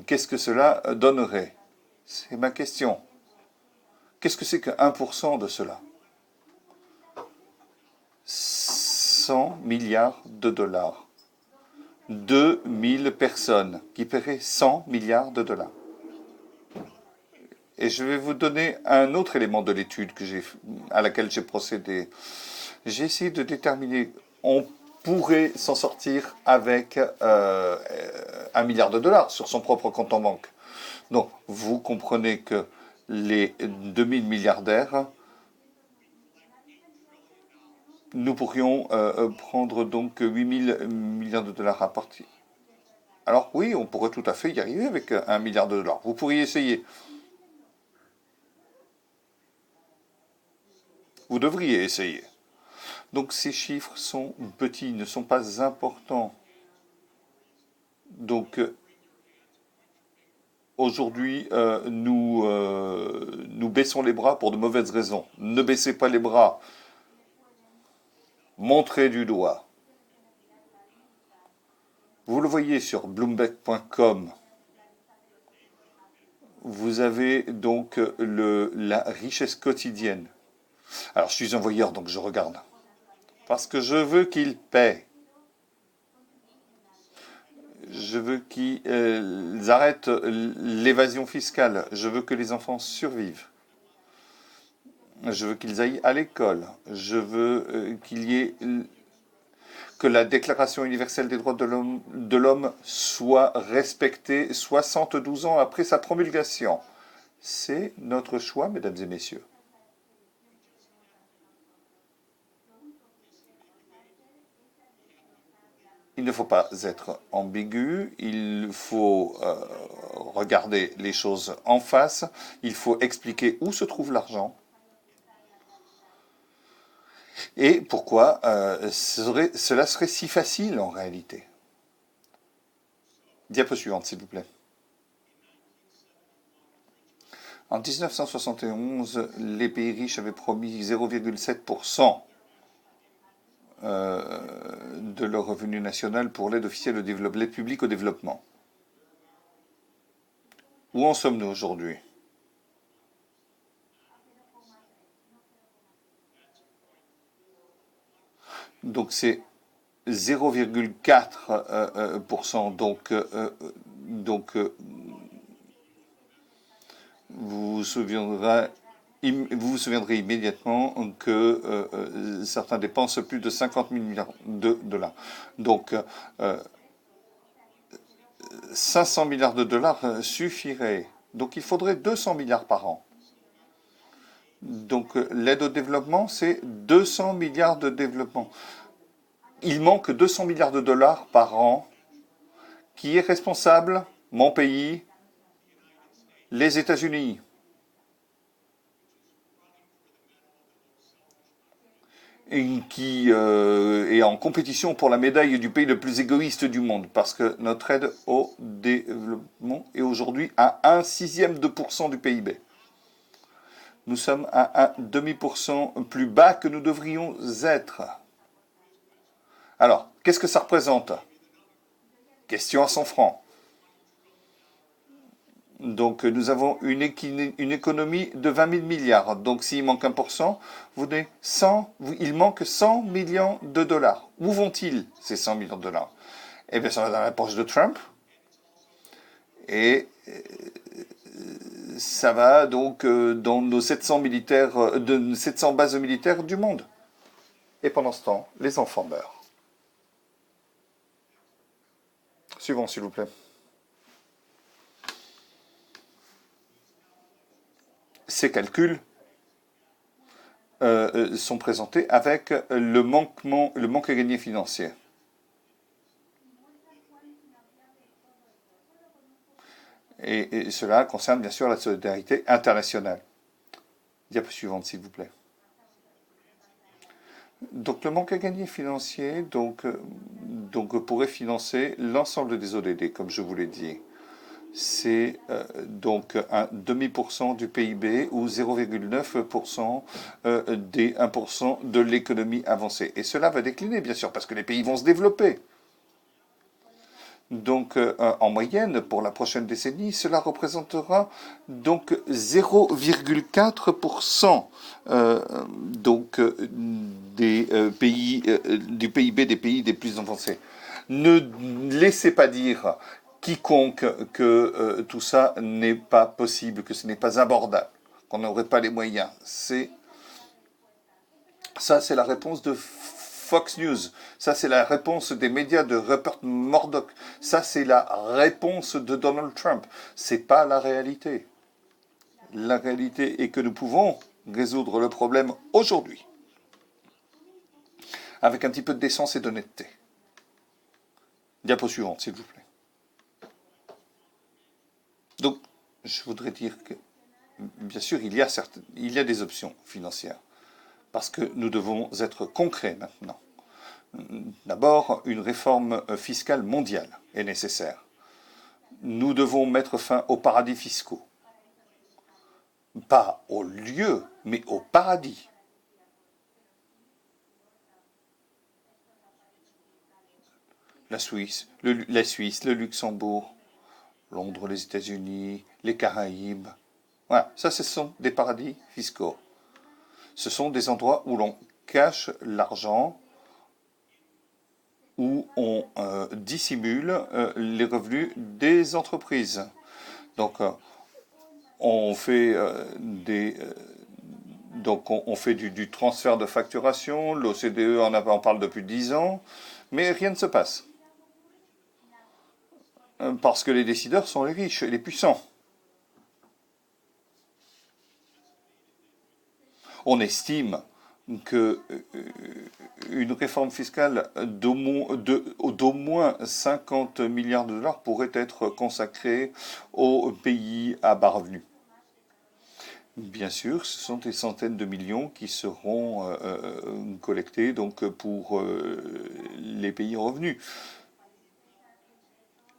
qu'est-ce que cela donnerait? C'est ma question. Qu'est-ce que c'est que 1% de cela? 100 milliards de dollars. 2000 personnes qui paieraient 100 milliards de dollars. Et je vais vous donner un autre élément de l'étude à laquelle j'ai procédé. J'ai essayé de déterminer, on pourrait s'en sortir avec 1 milliard de dollars sur son propre compte en banque. Donc, vous comprenez que les 2000 milliardaires, nous pourrions prendre donc 8000 milliards de dollars à partir. Alors oui, on pourrait tout à fait y arriver avec 1 milliard de dollars. Vous pourriez essayer. Vous devriez essayer. Donc ces chiffres sont petits, ne sont pas importants. Donc aujourd'hui, nous baissons les bras pour de mauvaises raisons. Ne baissez pas les bras. Montrez du doigt. Vous le voyez sur Bloomberg.com. Vous avez donc la richesse quotidienne. Alors je suis un voyeur, donc je regarde. Parce que je veux qu'ils paient. Je veux qu'ils arrêtent l'évasion fiscale. Je veux que les enfants survivent. Je veux qu'ils aillent à l'école. Je veux qu'il y ait que la Déclaration universelle des droits de l'homme soit respectée 72 ans après sa promulgation. C'est notre choix, mesdames et messieurs. Il ne faut pas être ambigu, il faut regarder les choses en face, il faut expliquer où se trouve l'argent et pourquoi cela serait si facile en réalité. Diapo suivante, s'il vous plaît. En 1971, les pays riches avaient promis 0,7% de leur revenu national pour l'aide officielle au développement, l'aide publique au développement. Où en sommes-nous aujourd'hui? Donc c'est 0,4%. Donc vous vous souviendrez immédiatement que certains dépensent plus de 50 000 milliards de dollars. Donc 500 milliards de dollars suffirait. Donc il faudrait 200 milliards par an. Donc l'aide au développement, c'est 200 milliards de développement. Il manque 200 milliards de dollars par an. Qui est responsable? Mon pays, les États-Unis. Et qui est en compétition pour la médaille du pays le plus égoïste du monde, parce que notre aide au développement est aujourd'hui à 1/6 du PIB. Nous sommes à 1,5% plus bas que nous devrions être. Alors, qu'est-ce que ça représente? Question à 100 francs. Donc, nous avons une économie de 20 000 milliards. Donc, s'il manque 1%, il manque 100 millions de dollars. Où vont-ils, ces 100 millions de dollars? Eh bien, ça va dans la poche de Trump. Et ça va donc dans nos 700 militaires, 700 bases militaires du monde. Et pendant ce temps, les enfants meurent. Suivant, s'il vous plaît. Ces calculs sont présentés avec le manque à gagner financier. Et cela concerne bien sûr la solidarité internationale. Diapo suivante, s'il vous plaît. Donc le manque à gagner financier pourrait financer l'ensemble des ODD, comme je vous l'ai dit. C'est donc un demi% du PIB ou 0,9% des 1% de l'économie avancée. Et cela va décliner, bien sûr, parce que les pays vont se développer. Donc, en moyenne, pour la prochaine décennie, cela représentera donc 0,4% des pays, du PIB des pays des plus avancés. Ne laissez pas dire quiconque que tout ça n'est pas possible, que ce n'est pas abordable, qu'on n'aurait pas les moyens. Ça, c'est la réponse de Fox News. Ça, c'est la réponse des médias de Rupert Murdoch. Ça, c'est la réponse de Donald Trump. C'est pas la réalité. La réalité est que nous pouvons résoudre le problème aujourd'hui avec un petit peu de décence et d'honnêteté. Diapo suivante, s'il vous plaît. Donc, je voudrais dire que, bien sûr, il y a des options financières, parce que nous devons être concrets maintenant. D'abord, une réforme fiscale mondiale est nécessaire. Nous devons mettre fin aux paradis fiscaux. Pas au lieu, mais au paradis. La Suisse, le Luxembourg, Londres, les États-Unis, les Caraïbes. Voilà, ça, ce sont des paradis fiscaux. Ce sont des endroits où l'on cache l'argent, où on dissimule les revenus des entreprises. Donc, on fait on fait du transfert de facturation. L'OCDE en parle depuis 10 ans, mais rien ne se passe. Parce que les décideurs sont les riches et les puissants. On estime qu'une réforme fiscale d'au moins 50 milliards de dollars pourrait être consacrée aux pays à bas revenus. Bien sûr, ce sont des centaines de millions qui seront collectés donc, pour les pays en revenus.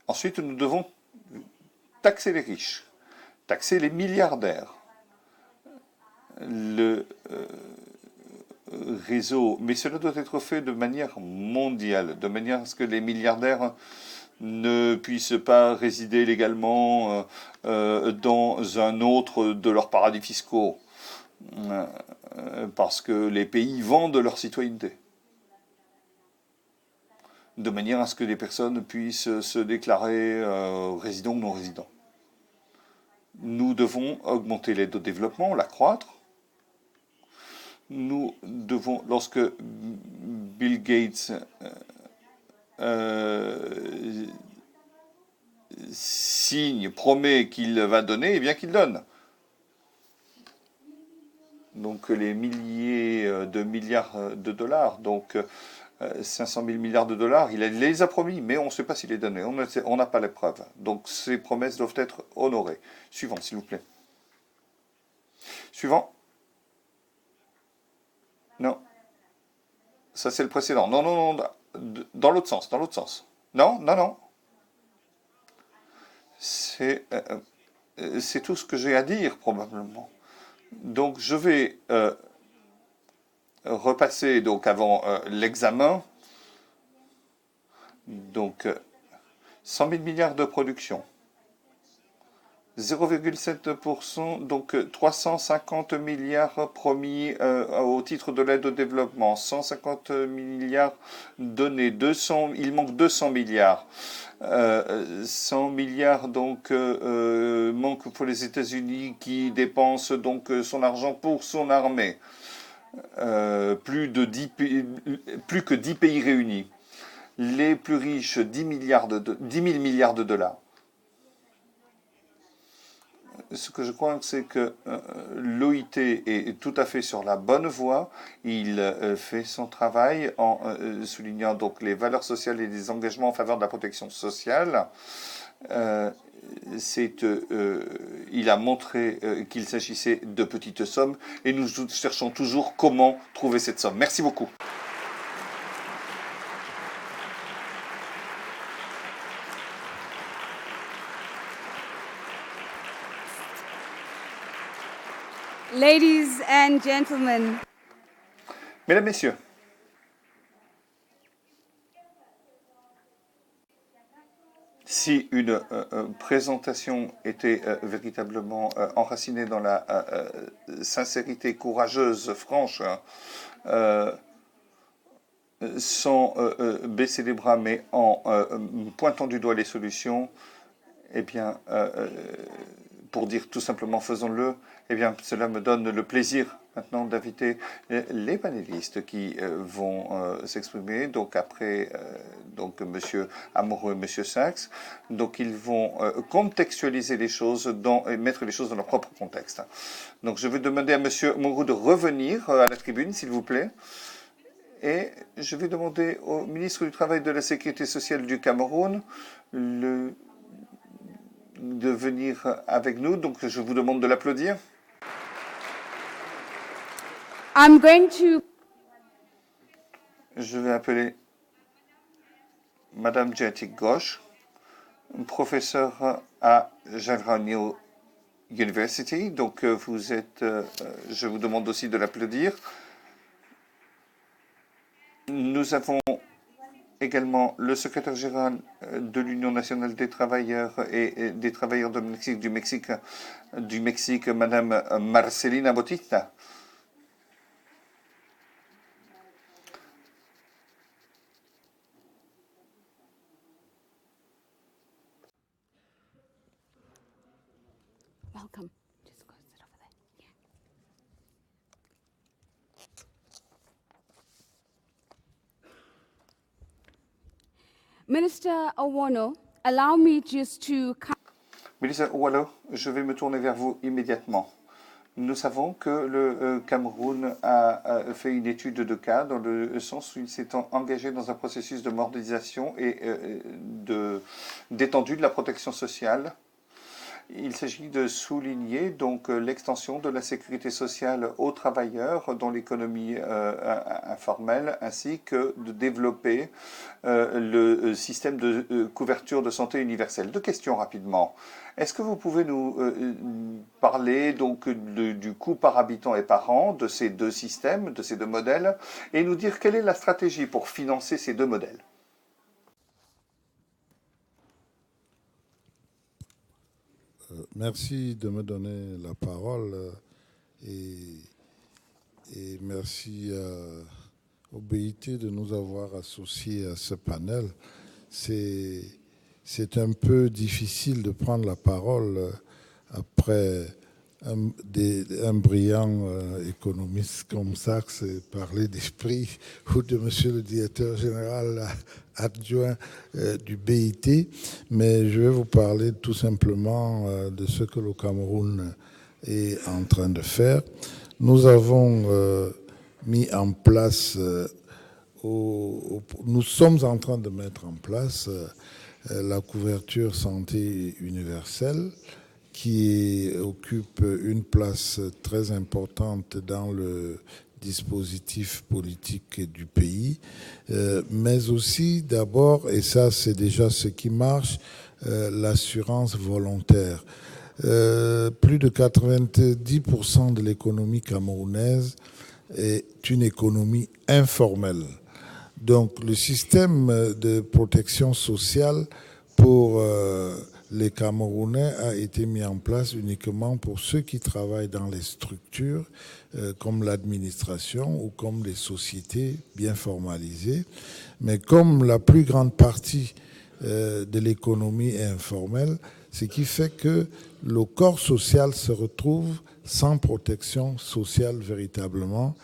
Ensuite, nous devons taxer les riches, taxer les milliardaires. Le réseau, mais cela doit être fait de manière mondiale, de manière à ce que les milliardaires ne puissent pas résider légalement dans un autre de leurs paradis fiscaux, parce que les pays vendent leur citoyenneté, de manière à ce que les personnes puissent se déclarer résidents ou non résidents. Nous devons augmenter l'aide au développement, l'accroître. Nous devons, lorsque Bill Gates signe, promet qu'il va donner, eh bien qu'il donne. Donc les milliers de milliards de dollars, donc 500 000 milliards de dollars, il les a promis, mais on ne sait pas s'il les donné. On n'a pas les preuves. Donc ces promesses doivent être honorées. Suivant, s'il vous plaît. Suivant. Non. Ça, c'est le précédent. Non, non, non. Dans l'autre sens, dans l'autre sens. Non, non, non. C'est tout ce que j'ai à dire, probablement. Donc, je vais repasser, donc, avant l'examen. Donc, 100 000 milliards de production. 0,7%, donc 350 milliards promis au titre de l'aide au développement, 150 milliards donnés, il manque 200 milliards. 100 milliards donc manque pour les États-Unis qui dépensent donc son argent pour son armée. Plus que 10 pays réunis. Les plus riches, 10 000 milliards de dollars. Ce que je crois, c'est que l'OIT est tout à fait sur la bonne voie. Il fait son travail en soulignant donc les valeurs sociales et les engagements en faveur de la protection sociale. Il a montré qu'il s'agissait de petites sommes et nous cherchons toujours comment trouver cette somme. Merci beaucoup. Ladies and gentlemen. Mesdames, Messieurs, si une présentation était véritablement enracinée dans la sincérité courageuse, franche, sans baisser les bras, mais en pointant du doigt les solutions, eh bien, pour dire tout simplement faisons-le, eh bien, cela me donne le plaisir maintenant d'inviter les panélistes qui vont s'exprimer. Donc après, donc Monsieur Amoreux et Monsieur Sachs, donc ils vont contextualiser les choses et mettre les choses dans leur propre contexte. Donc je vais demander à Monsieur Amoreux de revenir à la tribune, s'il vous plaît. Et je vais demander au ministre du Travail et de la Sécurité sociale du Cameroun de venir avec nous. Donc je vous demande de l'applaudir. Je vais appeler Madame Jyoti Ghosh, professeure à Jawaharlal University. Donc vous êtes, je vous demande aussi de l'applaudir. Nous avons également le secrétaire général de l'Union nationale des travailleurs et des travailleurs domestiques du Mexique, Madame Marcelina Bautista. Welcome. Just go sit over there. Yeah. Minister Owono, allow me just to... Ministre Owono, je vais me tourner vers vous immédiatement. Nous savons que le Cameroun a fait une étude de cas dans le sens où il s'est engagé dans un processus de modernisation et d'étendue de la protection sociale. Il s'agit de souligner donc l'extension de la sécurité sociale aux travailleurs dans l'économie informelle, ainsi que de développer le système de couverture de santé universelle. Deux questions rapidement. Est-ce que vous pouvez nous parler donc du coût par habitant et par an de ces deux systèmes, de ces deux modèles, et nous dire quelle est la stratégie pour financer ces deux modèles? Merci de me donner la parole et merci au BIT de nous avoir associés à ce panel. C'est un peu difficile de prendre la parole après un brillant économiste comme Sachs parler d'esprit ou de monsieur le directeur général adjoint du BIT, mais je vais vous parler tout simplement de ce que le Cameroun est en train de faire. Nous avons mis en place, nous sommes en train de mettre en place la couverture santé universelle qui occupe une place très importante dans le dispositif politique du pays, mais aussi d'abord, et ça c'est déjà ce qui marche, l'assurance volontaire. Plus de 90% de l'économie camerounaise est une économie informelle. Donc le système de protection sociale pour les Camerounais a été mis en place uniquement pour ceux qui travaillent dans les structures comme l'administration ou comme les sociétés bien formalisées. Mais comme la plus grande partie de l'économie est informelle, ce qui fait que le corps social se retrouve sans protection sociale véritablement.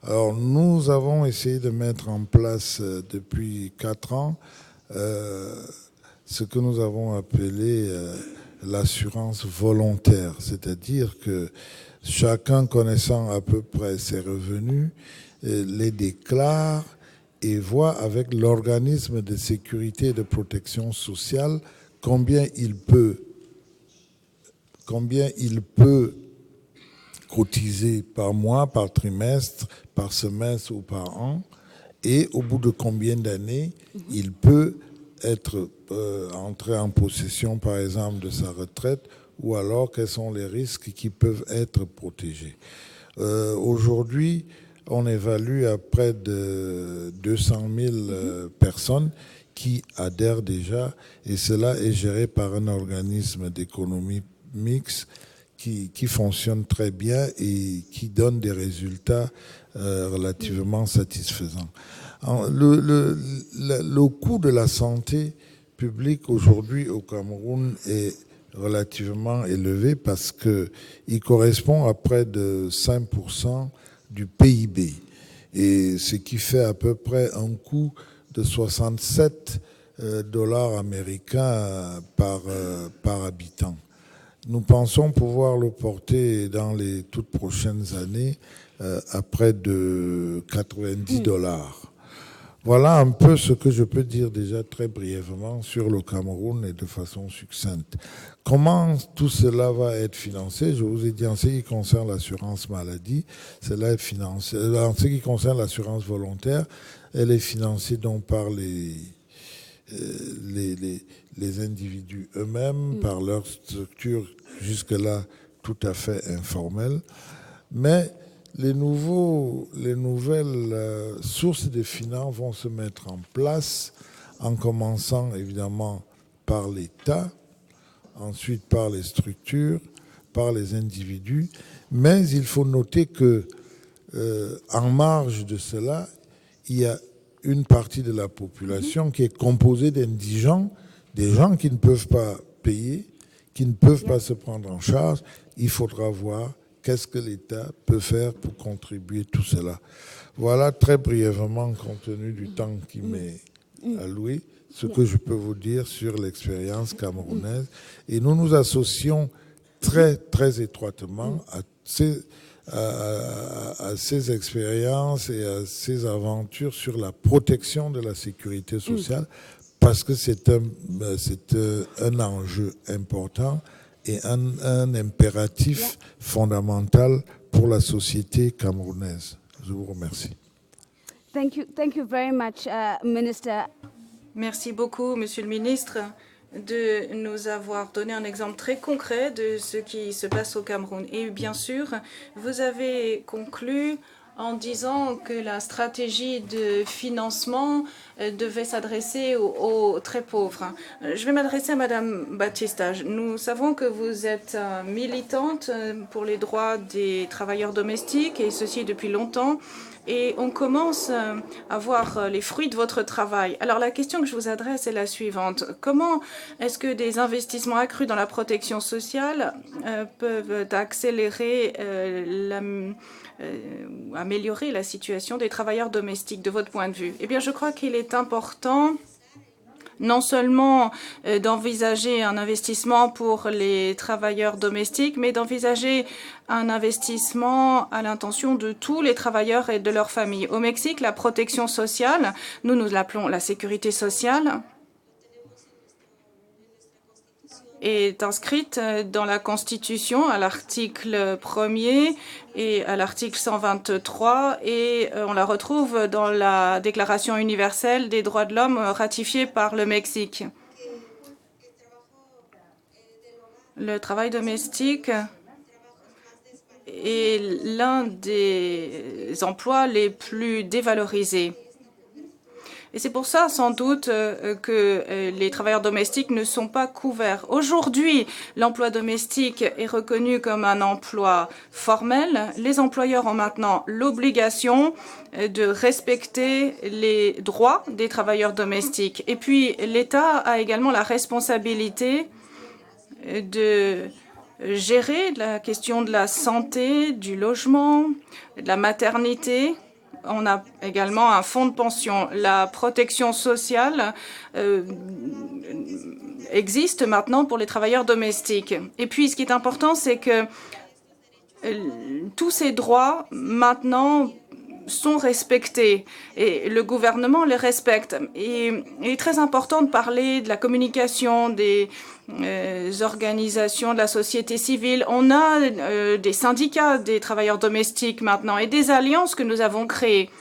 Alors nous avons essayé de mettre en place depuis 4 ans ce que nous avons appelé l'assurance volontaire, c'est-à-dire que chacun connaissant à peu près ses revenus les déclare et voit avec l'organisme de sécurité et de protection sociale combien il peut cotiser par mois, par trimestre, par semestre ou par an, et au bout de combien d'années il peut être entré en possession, par exemple, de sa retraite, ou alors quels sont les risques qui peuvent être protégés. Aujourd'hui, on évalue à près de 200 000 personnes qui adhèrent déjà, et cela est géré par un organisme d'économie mixte qui fonctionne très bien et qui donne des résultats relativement satisfaisants. Le coût de la santé publique aujourd'hui au Cameroun est relativement élevé parce qu'il correspond à près de 5% du PIB, et ce qui fait à peu près un coût de 67 dollars américains par habitant. Nous pensons pouvoir le porter dans les toutes prochaines années à près de 90 dollars. Voilà un peu ce que je peux dire déjà très brièvement sur le Cameroun et de façon succincte. Comment tout cela va être financé? Je vous ai dit en ce qui concerne l'assurance maladie, cela est financé. En ce qui concerne l'assurance volontaire, elle est financée donc par les individus eux-mêmes, par leur structure jusque-là tout à fait informelle. Mais les nouvelles sources de finances vont se mettre en place, en commençant évidemment par l'État, ensuite par les structures, par les individus. Mais il faut noter que en marge de cela, il y a une partie de la population qui est composée d'indigents, des gens qui ne peuvent pas payer, qui ne peuvent pas se prendre en charge. Il faudra voir qu'est-ce que l'État peut faire pour contribuer tout cela. Voilà très brièvement, compte tenu du temps qui m'est alloué, ce que je peux vous dire sur l'expérience camerounaise. Et nous nous associons très, très étroitement à ces expériences et à ces aventures sur la protection de la sécurité sociale, parce que c'est un enjeu important et un impératif fondamental pour la société camerounaise. Je vous remercie. Thank you very much, Minister. Merci beaucoup, Monsieur le Ministre, de nous avoir donné un exemple très concret de ce qui se passe au Cameroun. Et bien sûr, vous avez conclu en disant que la stratégie de financement devait s'adresser aux très pauvres. Je vais m'adresser à Madame Batista. Nous savons que vous êtes militante pour les droits des travailleurs domestiques, et ceci depuis longtemps. Et on commence à voir les fruits de votre travail. Alors la question que je vous adresse est la suivante. Comment est-ce que des investissements accrus dans la protection sociale peuvent accélérer améliorer la situation des travailleurs domestiques de votre point de vue? Eh bien, je crois qu'il est important non seulement d'envisager un investissement pour les travailleurs domestiques, mais d'envisager un investissement à l'intention de tous les travailleurs et de leurs familles. Au Mexique, la protection sociale, nous l'appelons la sécurité sociale, est inscrite dans la Constitution à l'article 1er et à l'article 123, et on la retrouve dans la Déclaration universelle des droits de l'homme ratifiée par le Mexique. Le travail domestique est l'un des emplois les plus dévalorisés. Et c'est pour ça, sans doute, que les travailleurs domestiques ne sont pas couverts. Aujourd'hui, l'emploi domestique est reconnu comme un emploi formel. Les employeurs ont maintenant l'obligation de respecter les droits des travailleurs domestiques. Et puis, l'État a également la responsabilité de gérer la question de la santé, du logement, de la maternité. On a également un fonds de pension. La protection sociale existe maintenant pour les travailleurs domestiques. Et puis, ce qui est important, c'est que tous ces droits, maintenant, sont respectés et le gouvernement les respecte. Et il est très important de parler de la communication des organisations de la société civile. On a des syndicats des travailleurs domestiques maintenant et des alliances que nous avons créées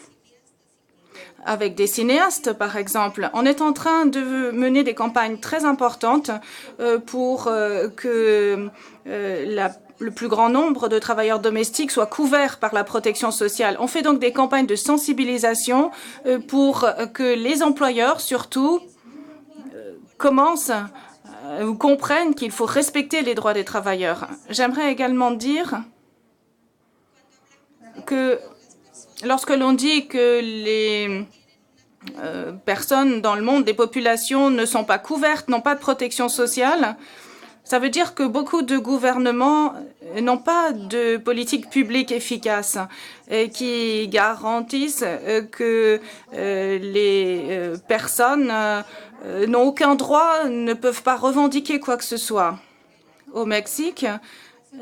avec des cinéastes, par exemple. On est en train de mener des campagnes très importantes pour que le plus grand nombre de travailleurs domestiques soient couverts par la protection sociale. On fait donc des campagnes de sensibilisation pour que les employeurs, surtout, commencent ou comprennent qu'il faut respecter les droits des travailleurs. J'aimerais également dire que lorsque l'on dit que les personnes dans le monde, les populations ne sont pas couvertes, n'ont pas de protection sociale, ça veut dire que beaucoup de gouvernements n'ont pas de politique publique efficace qui garantissent que les personnes n'ont aucun droit, ne peuvent pas revendiquer quoi que ce soit. Au Mexique,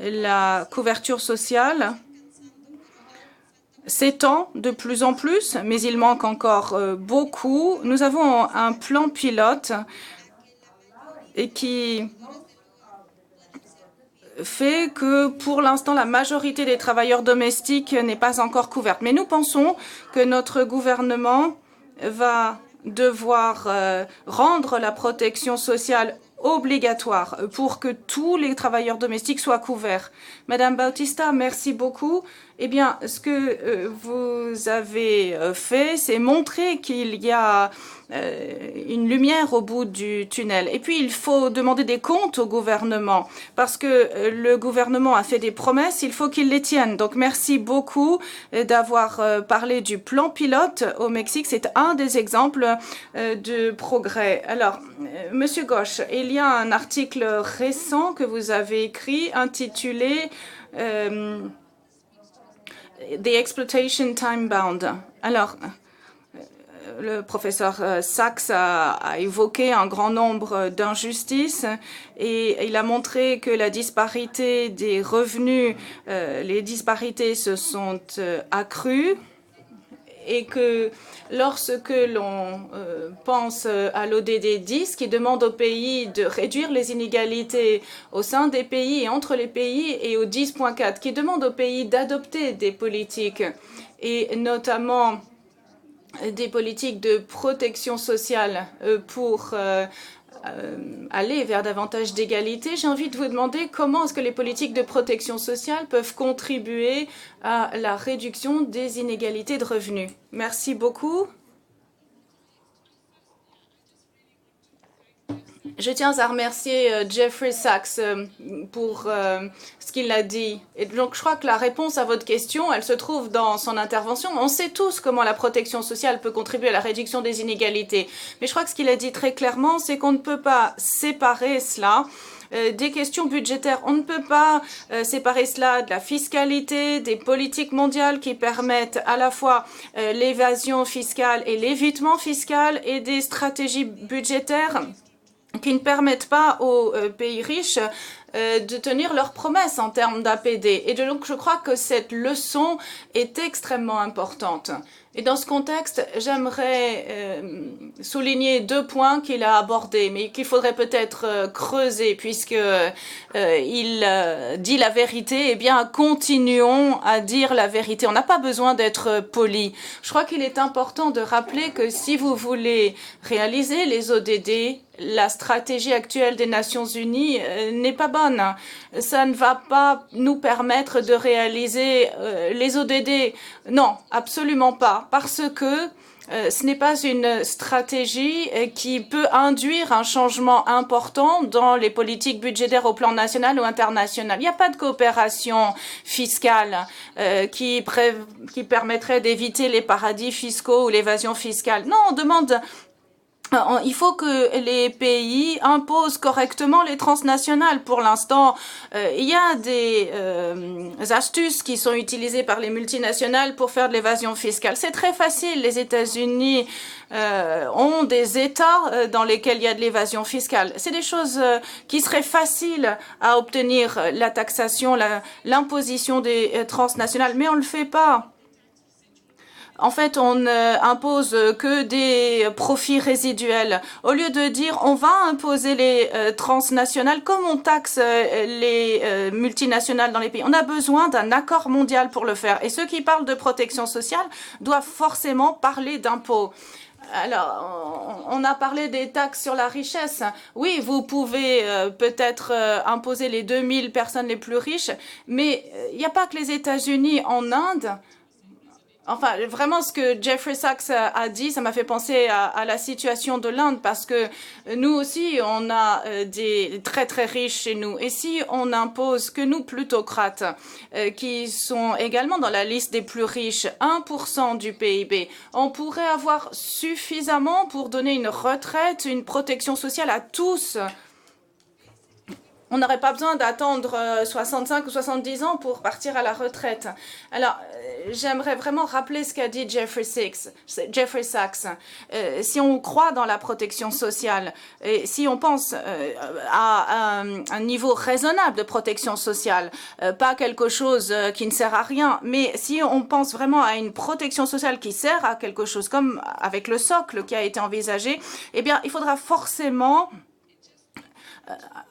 la couverture sociale s'étend de plus en plus, mais il manque encore beaucoup. Nous avons un plan pilote qui fait que, pour l'instant, la majorité des travailleurs domestiques n'est pas encore couverte. Mais nous pensons que notre gouvernement va devoir rendre la protection sociale obligatoire pour que tous les travailleurs domestiques soient couverts. Madame Bautista, merci beaucoup. Eh bien, ce que vous avez fait, c'est montrer qu'il y a une lumière au bout du tunnel. Et puis, il faut demander des comptes au gouvernement, parce que le gouvernement a fait des promesses, il faut qu'il les tienne. Donc, merci beaucoup d'avoir parlé du plan pilote au Mexique. C'est un des exemples de progrès. Alors, Monsieur Ghosh, il y a un article récent que vous avez écrit intitulé The Exploitation Time Bound. Alors, le professeur Sachs a évoqué un grand nombre d'injustices et il a montré que la disparité des revenus, les disparités se sont accrues et que lorsque l'on pense à l'ODD 10 qui demande aux pays de réduire les inégalités au sein des pays et entre les pays, et au 10.4 qui demande aux pays d'adopter des politiques et notamment des politiques de protection sociale pour aller vers davantage d'égalité, j'ai envie de vous demander comment est-ce que les politiques de protection sociale peuvent contribuer à la réduction des inégalités de revenus. Merci beaucoup. Je tiens à remercier Jeffrey Sachs pour ce qu'il a dit. Et donc, je crois que la réponse à votre question, elle se trouve dans son intervention. On sait tous comment la protection sociale peut contribuer à la réduction des inégalités. Mais je crois que ce qu'il a dit très clairement, c'est qu'on ne peut pas séparer cela des questions budgétaires. On ne peut pas séparer cela de la fiscalité, des politiques mondiales qui permettent à la fois l'évasion fiscale et l'évitement fiscal, et des stratégies budgétaires qui ne permettent pas aux pays riches de tenir leurs promesses en termes d'APD. Et donc, je crois que cette leçon est extrêmement importante. Et dans ce contexte, j'aimerais souligner 2 points qu'il a abordés, mais qu'il faudrait peut-être creuser, puisque il dit la vérité. Eh bien, continuons à dire la vérité. On n'a pas besoin d'être poli. Je crois qu'il est important de rappeler que si vous voulez réaliser les ODD, la stratégie actuelle des Nations Unies n'est pas bonne. Ça ne va pas nous permettre de réaliser les ODD. Non, absolument pas. Pourquoi? Parce que ce n'est pas une stratégie qui peut induire un changement important dans les politiques budgétaires au plan national ou international. Il n'y a pas de coopération fiscale qui permettrait d'éviter les paradis fiscaux ou l'évasion fiscale. Non, on demande... Il faut que les pays imposent correctement les transnationales. Pour l'instant, il y a des astuces qui sont utilisées par les multinationales pour faire de l'évasion fiscale. C'est très facile. Les États-Unis ont des États dans lesquels il y a de l'évasion fiscale. C'est des choses qui seraient faciles à obtenir, la taxation, l'imposition des transnationales, mais on ne le fait pas. En fait, on impose que des profits résiduels. Au lieu de dire on va imposer les transnationales comme on taxe les multinationales dans les pays. On a besoin d'un accord mondial pour le faire. Et ceux qui parlent de protection sociale doivent forcément parler d'impôts. Alors, on a parlé des taxes sur la richesse. Oui, vous pouvez peut-être imposer les 2000 personnes les plus riches, mais il n'y a pas que les États-Unis. En Inde, enfin, vraiment, ce que Jeffrey Sachs a dit, ça m'a fait penser à la situation de l'Inde, parce que nous aussi, on a des très très riches chez nous. Et si on impose que nous, plutocrates, qui sont également dans la liste des plus riches, 1% du PIB, on pourrait avoir suffisamment pour donner une retraite, une protection sociale à tous. On n'aurait pas besoin d'attendre 65 ou 70 ans pour partir à la retraite. Alors, j'aimerais vraiment rappeler ce qu'a dit Jeffrey Sachs. Si on croit dans la protection sociale, et si on pense à un niveau raisonnable de protection sociale, pas quelque chose qui ne sert à rien, mais si on pense vraiment à une protection sociale qui sert à quelque chose, comme avec le socle qui a été envisagé, eh bien, il faudra forcément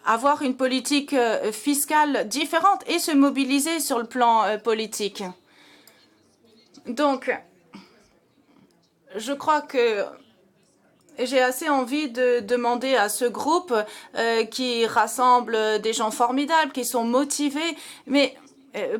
avoir une politique fiscale différente et se mobiliser sur le plan politique. Donc, je crois que j'ai assez envie de demander à ce groupe qui rassemble des gens formidables, qui sont motivés, mais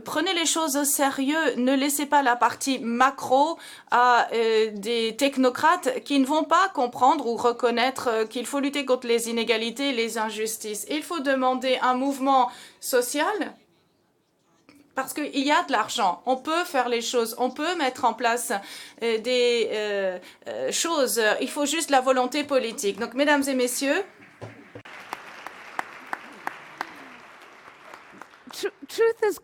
prenez les choses au sérieux, ne laissez pas la partie macro à des technocrates qui ne vont pas comprendre ou reconnaître qu'il faut lutter contre les inégalités et les injustices. Il faut demander un mouvement social parce qu'il y a de l'argent, on peut faire les choses, on peut mettre en place des choses, il faut juste la volonté politique. Donc, mesdames et messieurs, Truth is...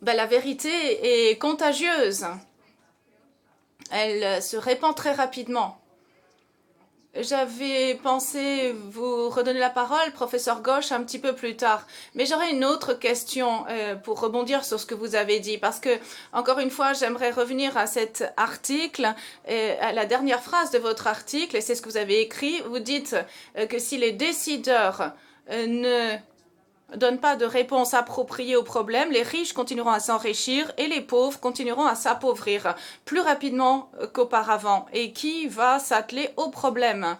la vérité est contagieuse. Elle se répand très rapidement. J'avais pensé vous redonner la parole, professeur Ghosh, un petit peu plus tard. Mais j'aurais une autre question pour rebondir sur ce que vous avez dit. Parce que, encore une fois, j'aimerais revenir à cet article, à la dernière phrase de votre article, et c'est ce que vous avez écrit. Vous dites que si les décideurs ne donnent pas de réponse appropriée au problème, les riches continueront à s'enrichir et les pauvres continueront à s'appauvrir plus rapidement qu'auparavant. Et qui va s'atteler au problème?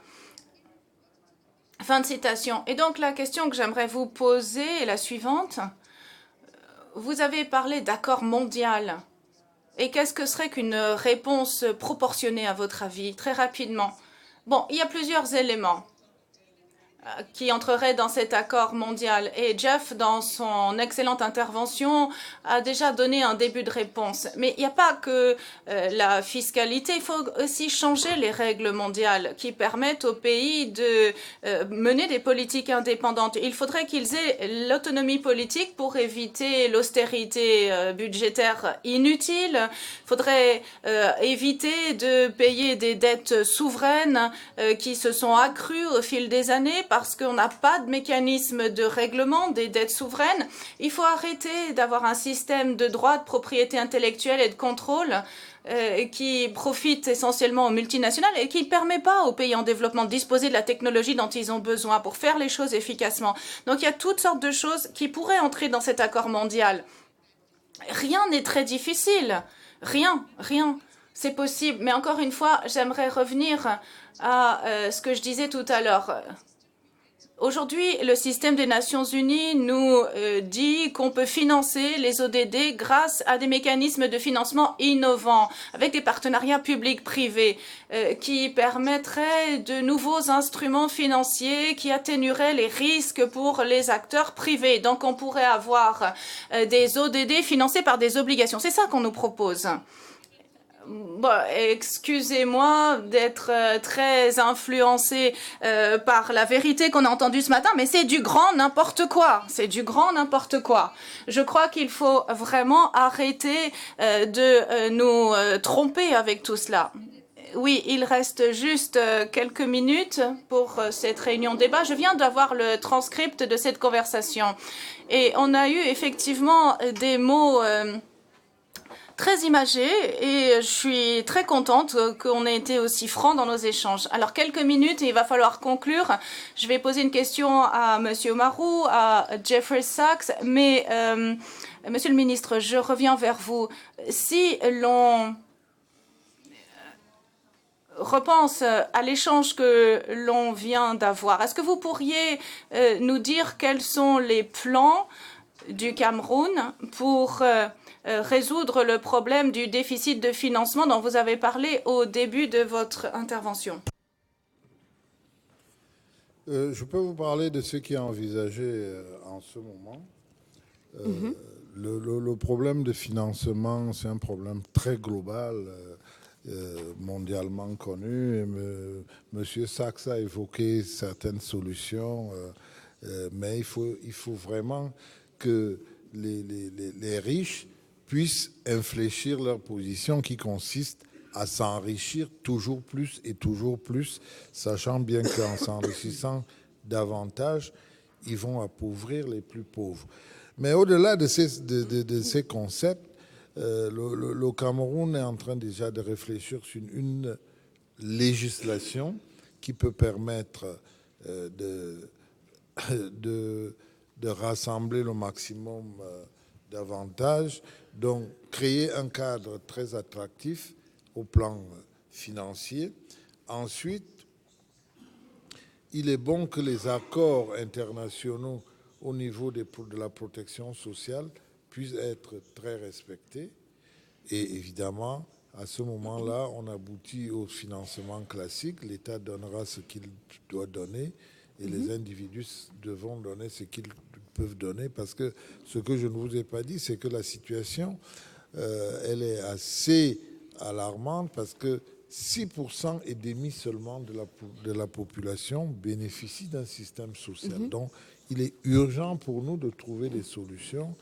Fin de citation. Et donc la question que j'aimerais vous poser est la suivante. Vous avez parlé d'accord mondial. Et qu'est-ce que serait qu'une réponse proportionnée à votre avis? Très rapidement. Bon, il y a plusieurs éléments qui entrerait dans cet accord mondial. Et Jeff, dans son excellente intervention, a déjà donné un début de réponse. Mais il n'y a pas que la fiscalité, il faut aussi changer les règles mondiales qui permettent aux pays de mener des politiques indépendantes. Il faudrait qu'ils aient l'autonomie politique pour éviter l'austérité budgétaire inutile. Il faudrait éviter de payer des dettes souveraines qui se sont accrues au fil des années parce qu'on n'a pas de mécanisme de règlement des dettes souveraines. Il faut arrêter d'avoir un système de droit de propriété intellectuelle et de contrôle qui profite essentiellement aux multinationales et qui ne permet pas aux pays en développement de disposer de la technologie dont ils ont besoin pour faire les choses efficacement. Donc il y a toutes sortes de choses qui pourraient entrer dans cet accord mondial. Rien n'est très difficile. Rien. C'est possible. Mais encore une fois, j'aimerais revenir à ce que je disais tout à l'heure. Aujourd'hui, le système des Nations Unies nous dit qu'on peut financer les ODD grâce à des mécanismes de financement innovants, avec des partenariats publics-privés qui permettraient de nouveaux instruments financiers qui atténueraient les risques pour les acteurs privés. Donc, on pourrait avoir des ODD financés par des obligations. C'est ça qu'on nous propose. Bon, excusez-moi d'être très influencé par la vérité qu'on a entendue ce matin, mais c'est du grand n'importe quoi. C'est du grand n'importe quoi. Je crois qu'il faut vraiment arrêter de nous tromper avec tout cela. Oui, il reste juste quelques minutes pour cette réunion débat. Je viens d'avoir le transcript de cette conversation et on a eu effectivement des mots très imagé et je suis très contente qu'on ait été aussi franc dans nos échanges. Alors, quelques minutes et il va falloir conclure. Je vais poser une question à Monsieur Omarou, à Jeffrey Sachs, mais Monsieur le ministre, je reviens vers vous. Si l'on repense à l'échange que l'on vient d'avoir, est-ce que vous pourriez nous dire quels sont les plans du Cameroun pour résoudre le problème du déficit de financement dont vous avez parlé au début de votre intervention? Je peux vous parler de ce qui est envisagé en ce moment. Le problème de financement, c'est un problème très global, mondialement connu. Monsieur Sachs a évoqué certaines solutions, mais il faut vraiment que les riches puissent infléchir leur position qui consiste à s'enrichir toujours plus et toujours plus, sachant bien qu'en s'enrichissant davantage, ils vont appauvrir les plus pauvres. Mais au-delà de ces concepts, le Cameroun est en train déjà de réfléchir sur une législation qui peut permettre de rassembler le maximum d'avantages, donc créer un cadre très attractif au plan financier. Ensuite, il est bon que les accords internationaux au niveau de la protection sociale puissent être très respectés. Et évidemment, à ce moment-là, on aboutit au financement classique. L'État donnera ce qu'il doit donner et les individus devront donner ce qu'ils peuvent donner, parce que ce que je ne vous ai pas dit, c'est que la situation, elle est assez alarmante, parce que 6% et demi seulement de la population bénéficie d'un système social. Donc, il est urgent pour nous de trouver des solutions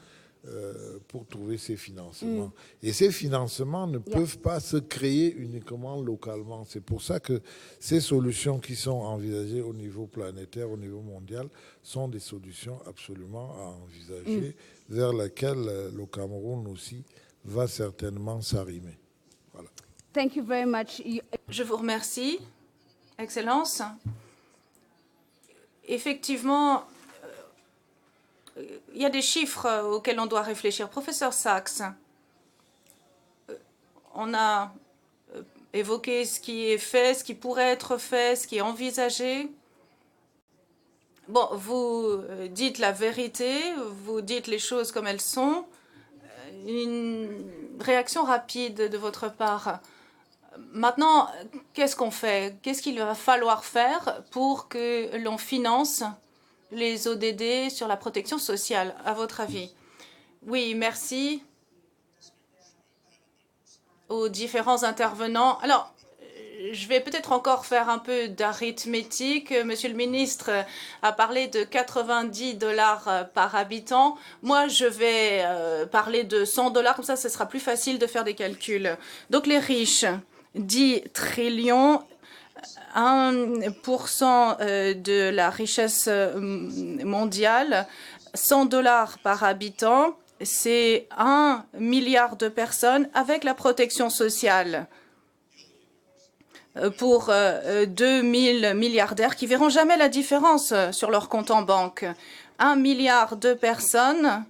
pour trouver ces financements. Et ces financements ne peuvent pas se créer uniquement localement. C'est pour ça que ces solutions qui sont envisagées au niveau planétaire, au niveau mondial, sont des solutions absolument à envisager, vers lesquelles le Cameroun aussi va certainement s'arrimer. Voilà. Thank you very much. Je vous remercie, Excellence. Effectivement, il y a des chiffres auxquels on doit réfléchir. Professeur Sachs, on a évoqué ce qui est fait, ce qui pourrait être fait, ce qui est envisagé. Bon, vous dites la vérité, vous dites les choses comme elles sont. Une réaction rapide de votre part. Maintenant, qu'est-ce qu'on fait? Qu'est-ce qu'il va falloir faire pour que l'on finance les ODD sur la protection sociale, à votre avis? Oui, merci aux différents intervenants. Alors, je vais peut-être encore faire un peu d'arithmétique. Monsieur le ministre a parlé de 90 $ par habitant. Moi, je vais parler de 100 $, comme ça, ce sera plus facile de faire des calculs. Donc, les riches, 10 trillions, 1% de la richesse mondiale, 100 $ par habitant, c'est 1 milliard de personnes avec la protection sociale pour 2000 milliardaires qui verront jamais la différence sur leur compte en banque. 1 milliard de personnes,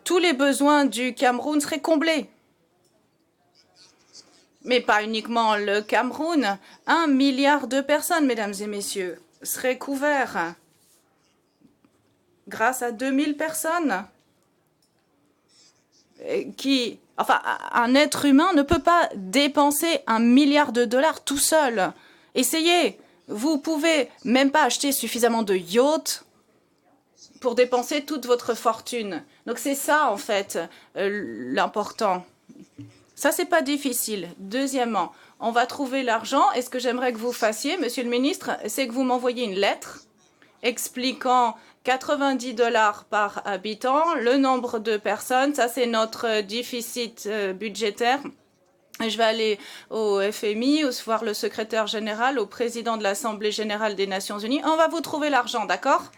tous les besoins du Cameroun seraient comblés. Mais pas uniquement le Cameroun. 1 milliard de personnes, mesdames et messieurs, seraient couverts. grâce à 2000 personnes Enfin, un être humain ne peut pas dépenser $1 milliard tout seul. Essayez. Vous pouvez même pas acheter suffisamment de yachts pour dépenser toute votre fortune. Donc c'est ça, en fait, l'important. Ça, c'est pas difficile. Deuxièmement, on va trouver l'argent. Et ce que j'aimerais que vous fassiez, Monsieur le ministre, c'est que vous m'envoyiez une lettre expliquant $90 par habitant, le nombre de personnes. Ça, c'est notre déficit budgétaire. Je vais aller au FMI, voir le secrétaire général, au président de l'Assemblée générale des Nations unies. On va vous trouver l'argent, d'accord?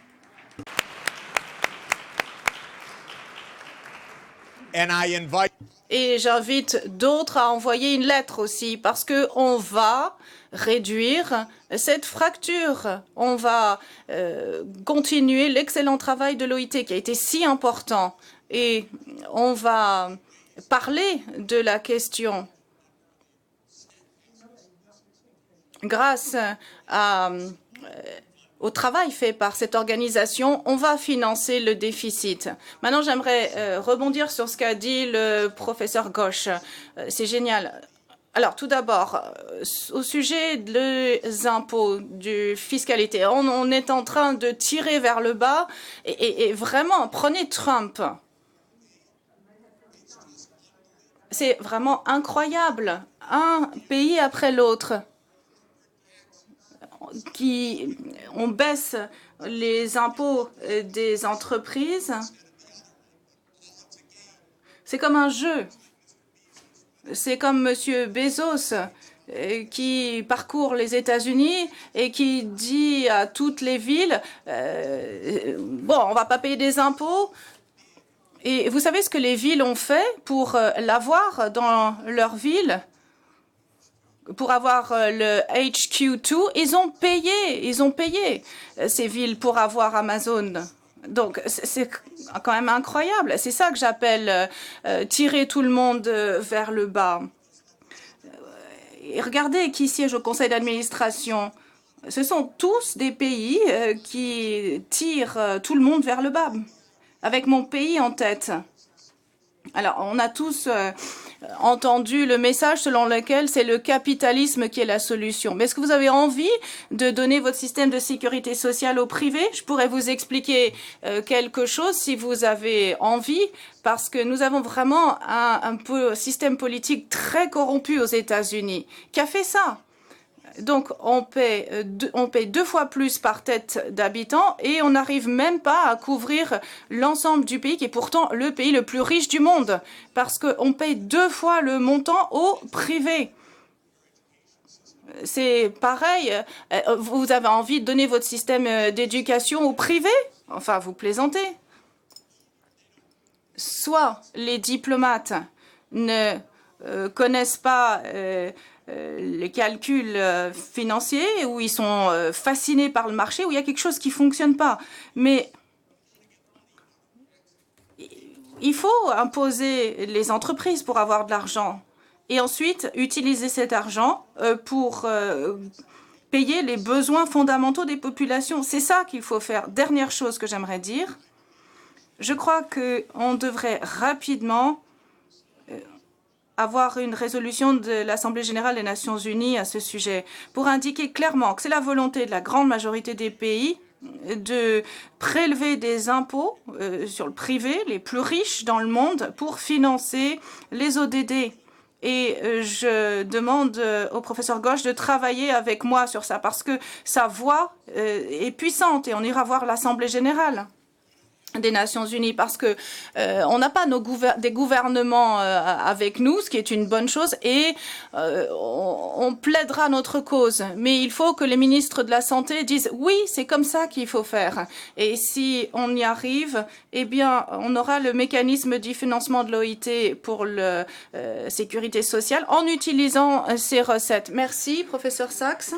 Et j'invite d'autres à envoyer une lettre aussi, parce qu'on va réduire cette fracture. On va continuer l'excellent travail de l'OIT qui a été si important. Et on va parler de la question. Grâce au travail fait par cette organisation, on va financer le déficit. Maintenant, j'aimerais rebondir sur ce qu'a dit le professeur Ghosh. C'est génial. Alors, tout d'abord, au sujet des impôts, de fiscalité, on est en train de tirer vers le bas et vraiment, prenez Trump. C'est vraiment incroyable. Un pays après l'autre. On baisse les impôts des entreprises. C'est comme un jeu. C'est comme M. Bezos qui parcourt les États-Unis et qui dit à toutes les villes bon, on ne va pas payer des impôts. Et vous savez ce que les villes ont fait pour l'avoir dans leur ville? Pour avoir le HQ2, ils ont payé ces villes pour avoir Amazon. Donc, c'est quand même incroyable. C'est ça que j'appelle tirer tout le monde vers le bas. Et regardez qui siège au conseil d'administration. Ce sont tous des pays qui tirent tout le monde vers le bas, avec mon pays en tête. Alors, on a tous entendu le message selon lequel c'est le capitalisme qui est la solution. Mais est-ce que vous avez envie de donner votre système de sécurité sociale au privé? Je pourrais vous expliquer quelque chose si vous avez envie, parce que nous avons vraiment un système politique très corrompu aux États-Unis. Qui a fait ça? Donc, on paye 2 fois plus par tête d'habitants et on n'arrive même pas à couvrir l'ensemble du pays, qui est pourtant le pays le plus riche du monde, parce qu'on paye 2 fois le montant au privé. C'est pareil. Vous avez envie de donner votre système d'éducation au privé? Enfin, vous plaisantez. Soit les diplomates ne connaissent pas les calculs financiers, où ils sont fascinés par le marché, où il y a quelque chose qui ne fonctionne pas. Mais il faut imposer les entreprises pour avoir de l'argent. Et ensuite, utiliser cet argent pour payer les besoins fondamentaux des populations. C'est ça qu'il faut faire. Dernière chose que j'aimerais dire. Je crois qu'on devrait rapidement avoir une résolution de l'Assemblée générale des Nations unies à ce sujet, pour indiquer clairement que c'est la volonté de la grande majorité des pays de prélever des impôts sur le privé, les plus riches dans le monde, pour financer les ODD. Et je demande au professeur Ghosh de travailler avec moi sur ça, parce que sa voix est puissante, et on ira voir l'Assemblée générale des Nations unies, parce que on n'a pas des gouvernements avec nous, ce qui est une bonne chose, et on plaidera notre cause. Mais il faut que les ministres de la Santé disent oui, c'est comme ça qu'il faut faire. Et si on y arrive, eh bien, on aura le mécanisme du financement de l'OIT pour la sécurité sociale en utilisant ces recettes. Merci, professeur Sachs.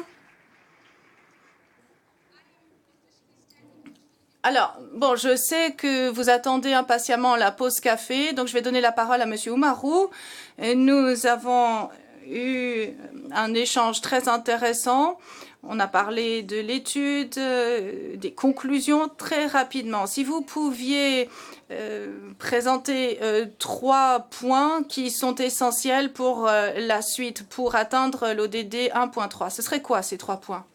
Alors, bon, je sais que vous attendez impatiemment la pause café, donc je vais donner la parole à Monsieur Oumarou. Nous avons eu un échange très intéressant. On a parlé de l'étude, des conclusions très rapidement. Si vous pouviez présenter 3 points qui sont essentiels pour la suite, pour atteindre l'ODD 1.3, ce serait quoi ces 3 points?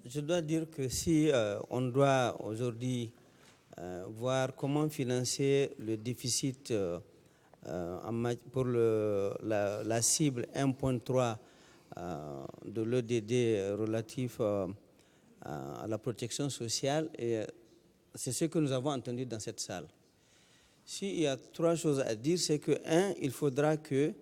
Je dois dire que si on doit aujourd'hui voir comment financer le déficit pour la cible 1.3 de l'ODD relatif à la protection sociale, et c'est ce que nous avons entendu dans cette salle. S'il y a 3 choses à dire, c'est que, 1, il faudra que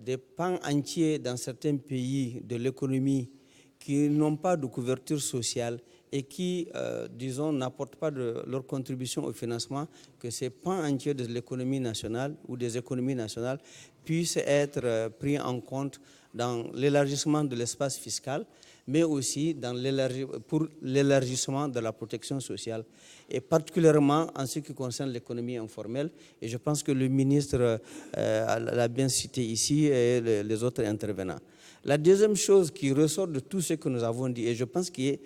des pans entiers dans certains pays de l'économie qui n'ont pas de couverture sociale et qui, disons, n'apportent pas leur contribution au financement, que ces pans entiers de l'économie nationale ou des économies nationales puissent être pris en compte dans l'élargissement de l'espace fiscal, mais aussi pour l'élargissement de la protection sociale, et particulièrement en ce qui concerne l'économie informelle. Et je pense que le ministre l'a bien cité ici et les autres intervenants. La deuxième chose qui ressort de tout ce que nous avons dit, et je pense qu'il est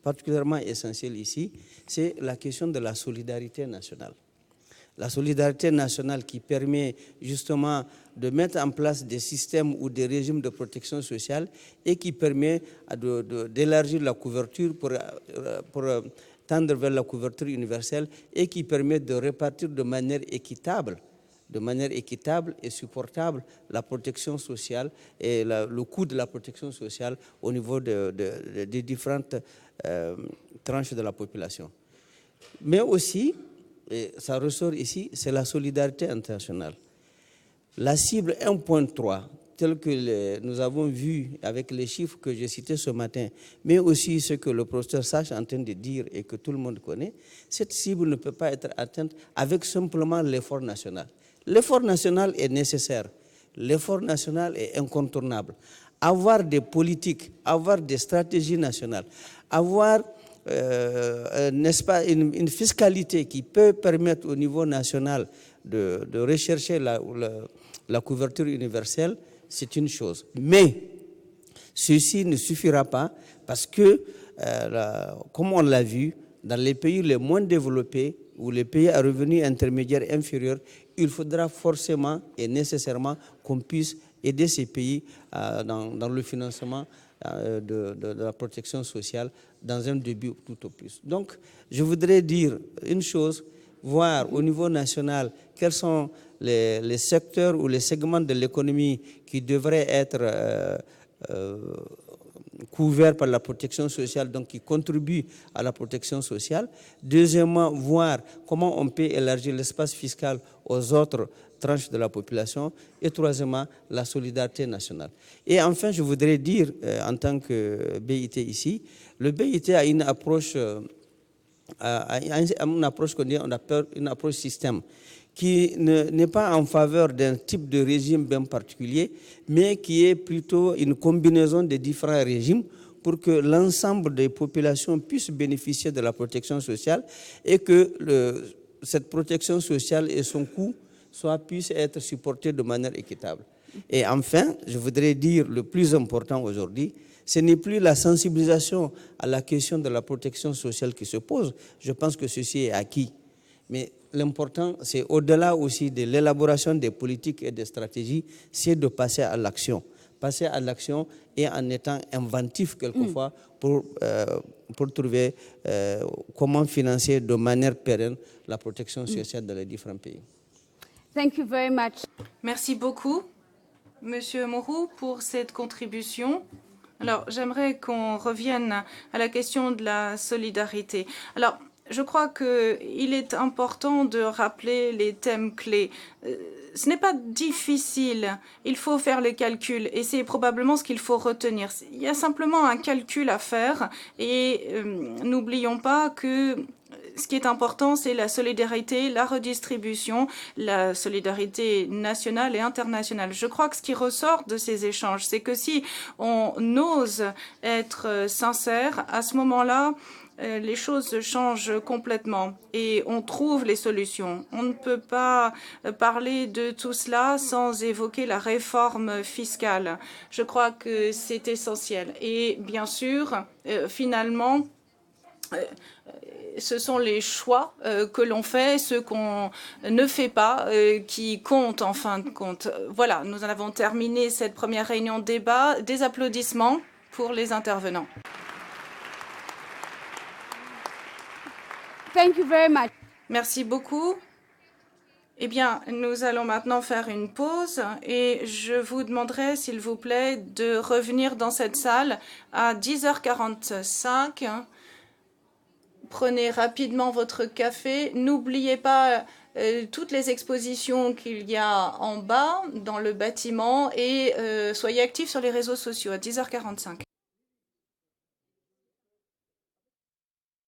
particulièrement essentiel ici, c'est la question de la solidarité nationale. La solidarité nationale qui permet justement de mettre en place des systèmes ou des régimes de protection sociale et qui permet d'élargir la couverture pour tendre vers la couverture universelle et qui permet de répartir de manière équitable et supportable la protection sociale et le coût de la protection sociale au niveau des différentes tranches de la population. Mais aussi, et ça ressort ici, c'est la solidarité internationale. La cible 1.3, telle que nous avons vu avec les chiffres que j'ai cités ce matin, mais aussi ce que le professeur Sach est en train de dire et que tout le monde connaît, cette cible ne peut pas être atteinte avec simplement l'effort national. L'effort national est nécessaire, l'effort national est incontournable. Avoir des politiques, avoir des stratégies nationales, avoir n'est-ce pas, une fiscalité qui peut permettre au niveau national de rechercher la couverture universelle, c'est une chose. Mais ceci ne suffira pas parce que, comme on l'a vu, dans les pays les moins développés ou les pays à revenus intermédiaires inférieurs, il faudra forcément et nécessairement qu'on puisse aider ces pays dans le financement de la protection sociale dans un début tout au plus. Donc, je voudrais dire une chose, voir au niveau national quels sont les secteurs ou les segments de l'économie qui devraient être couverts par la protection sociale, donc qui contribuent à la protection sociale. Deuxièmement, voir comment on peut élargir l'espace fiscal aux autres tranches de la population. Et troisièmement, la solidarité nationale. Et enfin, je voudrais dire, en tant que BIT ici, le BIT a une approche, qu'on dit, on appelle une approche système, qui n'est pas en faveur d'un type de régime bien particulier, mais qui est plutôt une combinaison des différents régimes pour que l'ensemble des populations puissent bénéficier de la protection sociale et que cette protection sociale et son coût puissent être supportés de manière équitable. Et enfin, je voudrais dire le plus important aujourd'hui, ce n'est plus la sensibilisation à la question de la protection sociale qui se pose. Je pense que ceci est acquis. Mais l'important, c'est au-delà aussi de l'élaboration des politiques et des stratégies, c'est de passer à l'action. Passer à l'action et en étant inventif quelquefois pour trouver comment financer de manière pérenne la protection sociale dans les différents pays. Thank you very much. Merci beaucoup, Monsieur Mourou, pour cette contribution. Alors, j'aimerais qu'on revienne à la question de la solidarité. Alors, je crois qu'il est important de rappeler les thèmes clés. Ce n'est pas difficile, il faut faire les calculs et c'est probablement ce qu'il faut retenir. Il y a simplement un calcul à faire et n'oublions pas que ce qui est important, c'est la solidarité, la redistribution, la solidarité nationale et internationale. Je crois que ce qui ressort de ces échanges, c'est que si on ose être sincère, à ce moment-là, les choses changent complètement et on trouve les solutions. On ne peut pas parler de tout cela sans évoquer la réforme fiscale. Je crois que c'est essentiel. Et bien sûr, finalement, ce sont les choix que l'on fait, ceux qu'on ne fait pas, qui comptent en fin de compte. Voilà, nous en avons terminé cette première réunion de débat. Des applaudissements pour les intervenants. Thank you very much. Merci beaucoup. Eh bien, nous allons maintenant faire une pause et je vous demanderai, s'il vous plaît, de revenir dans cette salle à 10h45. Prenez rapidement votre café. N'oubliez pas toutes les expositions qu'il y a en bas dans le bâtiment et soyez actifs sur les réseaux sociaux à 10h45.